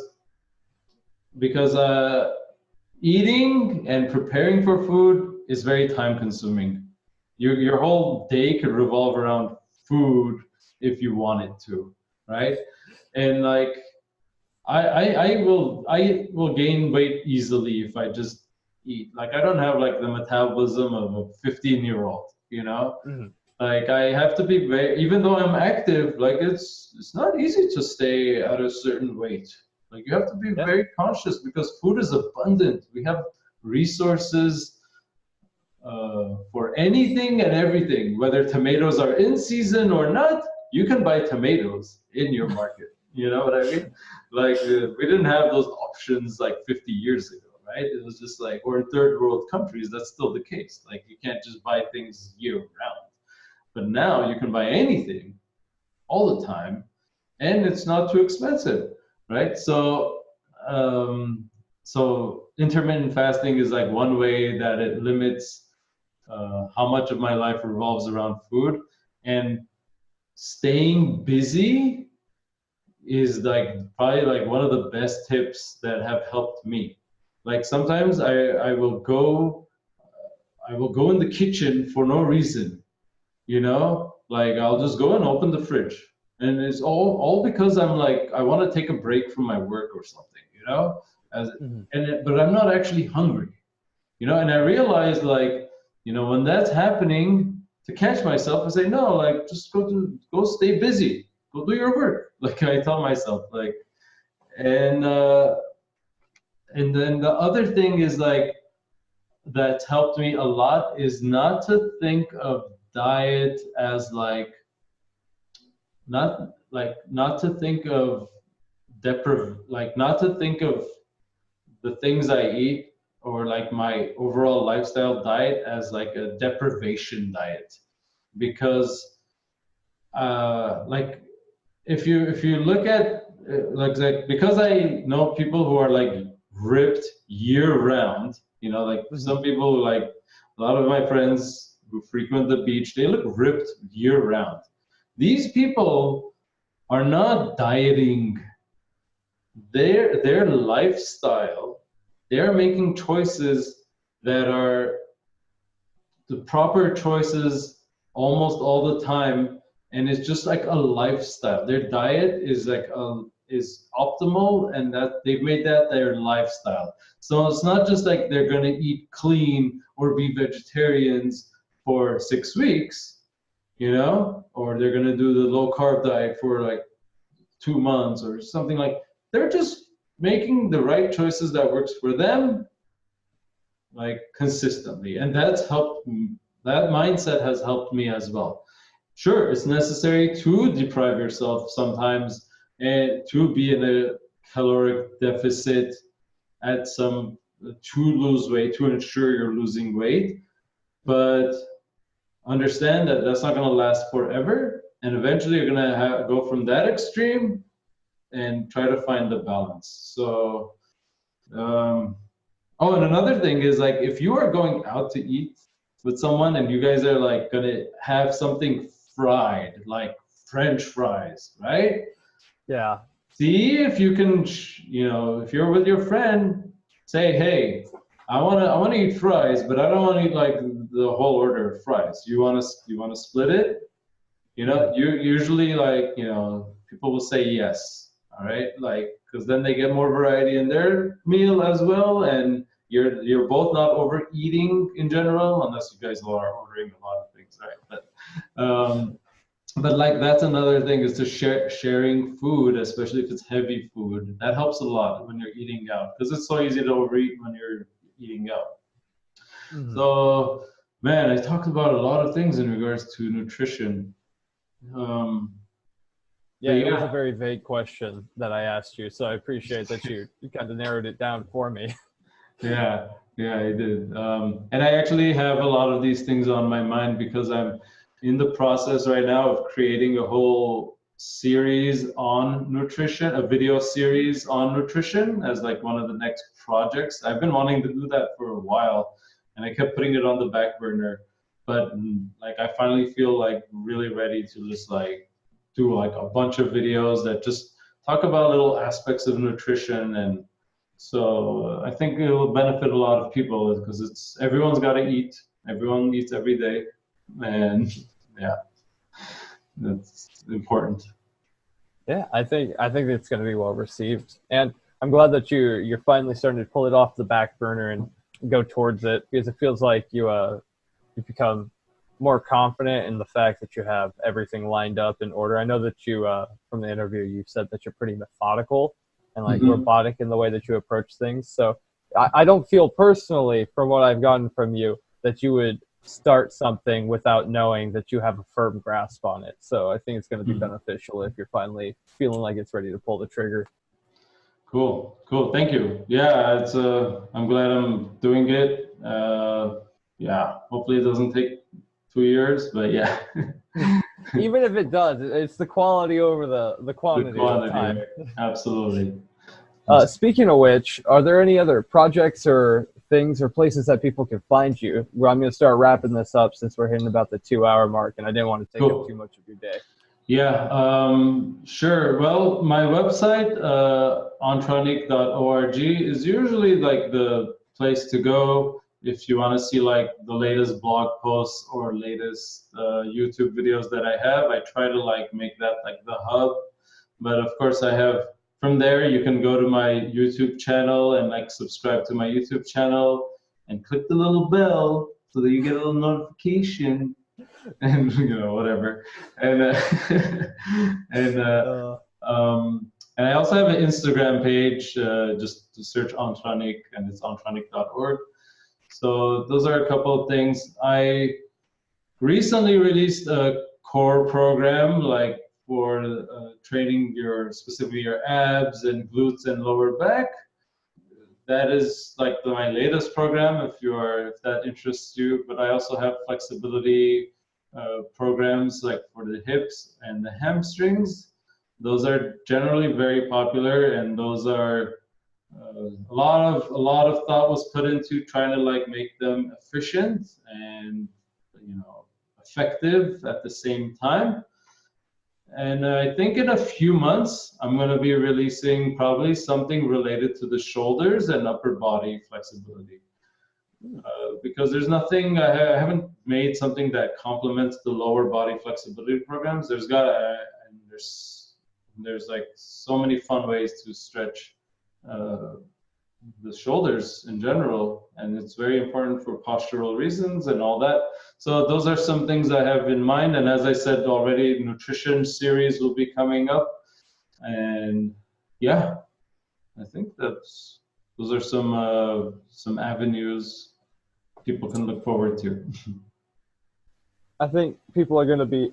eating and preparing for food is very time consuming. Your whole day could revolve around food if you want it to, right? And like I will gain weight easily if I just eat. Like I don't have like the metabolism of a 15-year-old, you know? Like I have to be very, even though I'm active, like it's not easy to stay at a certain weight. Like you have to be very conscious because food is abundant. We have resources for anything and everything. Whether tomatoes are in season or not, you can buy tomatoes in your market. You know what I mean? Like we didn't have those options like 50 years ago, right? It was just like, or in third world countries, that's still the case. Like you can't just buy things year round. But now you can buy anything all the time, and it's not too expensive, right? So, so intermittent fasting is like one way that it limits how much of my life revolves around food, and staying busy is like probably like one of the best tips that have helped me. Like sometimes I will go in the kitchen for no reason, you know, like I'll just go and open the fridge, and it's all because I'm like I want to take a break from my work or something, you know, but I'm not actually hungry, you know, and I realized like, you know, when that's happening, to catch myself and say no, like just go stay busy, go do your work, like I tell myself, like, and then the other thing is like that's helped me a lot is not to think of diet as like not to think of not to think of the things I eat or like my overall lifestyle diet as like a deprivation diet, because like if you look at like because I know people who are like ripped year round, you know, like some people, like a lot of my friends who frequent the beach, they look ripped year round. These people are not dieting. Their lifestyle, they're making choices that are the proper choices almost all the time, and it's just like a lifestyle. Their diet is like is optimal, and that they've made that their lifestyle. So it's not just like they're gonna eat clean or be vegetarians for 6 weeks, you know, or they're gonna do the low carb diet for like 2 months or something. Like they're just making the right choices that works for them, like consistently, and that's helped. That mindset has helped me as well. Sure, it's necessary to deprive yourself sometimes and to be in a caloric deficit at some to lose weight, to ensure you're losing weight. But understand that that's not going to last forever, and eventually you're going to go from that extreme and try to find the balance. So oh, and another thing is, like, if you are going out to eat with someone and you guys are like gonna have something fried, like French fries, right? Yeah. See if you can, if you're with your friend, say, hey, I wanna eat fries, but I don't want to eat like the whole order of fries. You wanna split it? You usually, like, people will say yes. All right, like, because then they get more variety in their meal as well, and you're both not overeating in general, unless you guys are ordering a lot of things, right? But like, that's another thing, is to sharing food, especially if it's heavy food. That helps a lot when you're eating out, because it's so easy to overeat when you're eating out. So, man, I talked about a lot of things in regards to nutrition. Yeah, it was a very vague question that I asked you, so I appreciate that you kind of narrowed it down for me. Yeah, I did. And I actually have a lot of these things on my mind, because I'm in the process right now of creating a whole series on nutrition, a video series on nutrition, as like one of the next projects. I've been wanting to do that for a while, and I kept putting it on the back burner. But like, I finally feel like really ready to just like do like a bunch of videos that just talk about little aspects of nutrition. And so I think it will benefit a lot of people, because everyone's got to eat. Everyone eats every day, and yeah, that's important. Yeah, I think it's going to be well received, and I'm glad that you're finally starting to pull it off the back burner and go towards it, because it feels like you've become more confident in the fact that you have everything lined up in order. I know that you from the interview you said that you're pretty methodical and like robotic in the way that you approach things. So I don't feel personally, from what I've gotten from you, that you would start something without knowing that you have a firm grasp on it. So I think it's going to be beneficial if you're finally feeling like it's ready to pull the trigger. Cool. Thank you. Yeah, it's I'm glad I'm doing it. Yeah, hopefully it doesn't take 2 years, but yeah. Even if it does, it's the quality over the quantity. Of time. Absolutely. Speaking of which, are there any other projects or things or places that people can find you? Well, I'm going to start wrapping this up since we're hitting about the 2-hour mark, and I didn't want to take up too much of your day. Yeah, sure. Well, my website, antranik.org, is usually like the place to go if you want to see like the latest blog posts or latest YouTube videos that I have. I try to like make that like the hub. But of course, from there, you can go to my YouTube channel and like subscribe to my YouTube channel and click the little bell so that you get a little notification. And whatever, and and I also have an Instagram page, just to search Antranik, and it's antranik.org. So those are a couple of things. I recently released a core program, like for training specifically your abs and glutes and lower back. That is like my latest program, if that interests you. But I also have flexibility programs like for the hips and the hamstrings. Those are generally very popular, and those are a lot of thought was put into trying to like make them efficient and effective at the same time. And I think in a few months, I'm going to be releasing probably something related to the shoulders and upper body flexibility. Because there's nothing, I haven't made something that complements the lower body flexibility programs. There's like so many fun ways to stretch the shoulders in general, and it's very important for postural reasons and all that. So those are some things I have in mind, and as I said already, nutrition series will be coming up, and yeah, I think those are some avenues people can look forward to. I think people are going to be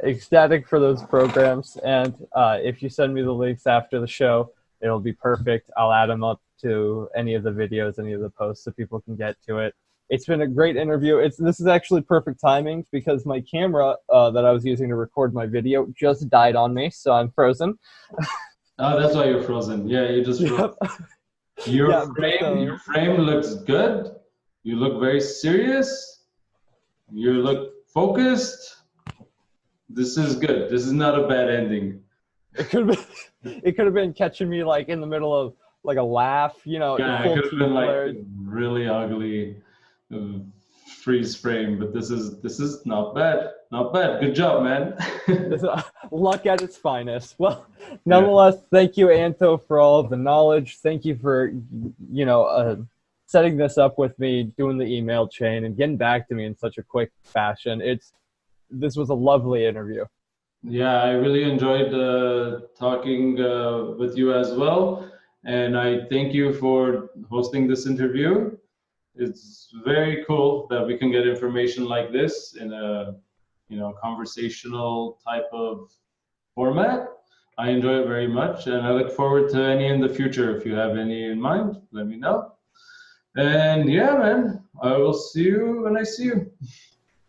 Ecstatic for those programs. And if you send me the links after the show, it'll be perfect. I'll add them up to any of the videos, any of the posts, so people can get to it. It's been a great interview. This is actually perfect timing because my camera that I was using to record my video just died on me, so I'm frozen. Oh, that's why you're frozen. Yeah, you just froze. Yep. Your frame looks good. You look very serious. You look focused. This is good. This is not a bad ending. It could have been catching me like in the middle of like a laugh, you know. Yeah, it could have been like really ugly freeze frame, but this is not bad. Not bad. Good job, man. Luck at its finest. Well, nonetheless, thank you, Anto, for all of the knowledge. Thank you for, setting this up with me, doing the email chain, and getting back to me in such a quick fashion. This was a lovely interview. Yeah, I really enjoyed talking with you as well, and I thank you for hosting this interview. It's very cool that we can get information like this in a conversational type of format. I enjoy it very much, and I look forward to any in the future. If you have any in mind, let me know. And yeah, man, I will see you when I see you.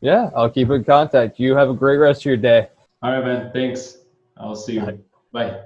Yeah, I'll keep in contact. You have a great rest of your day. All right, man. Thanks. I'll see you. Bye.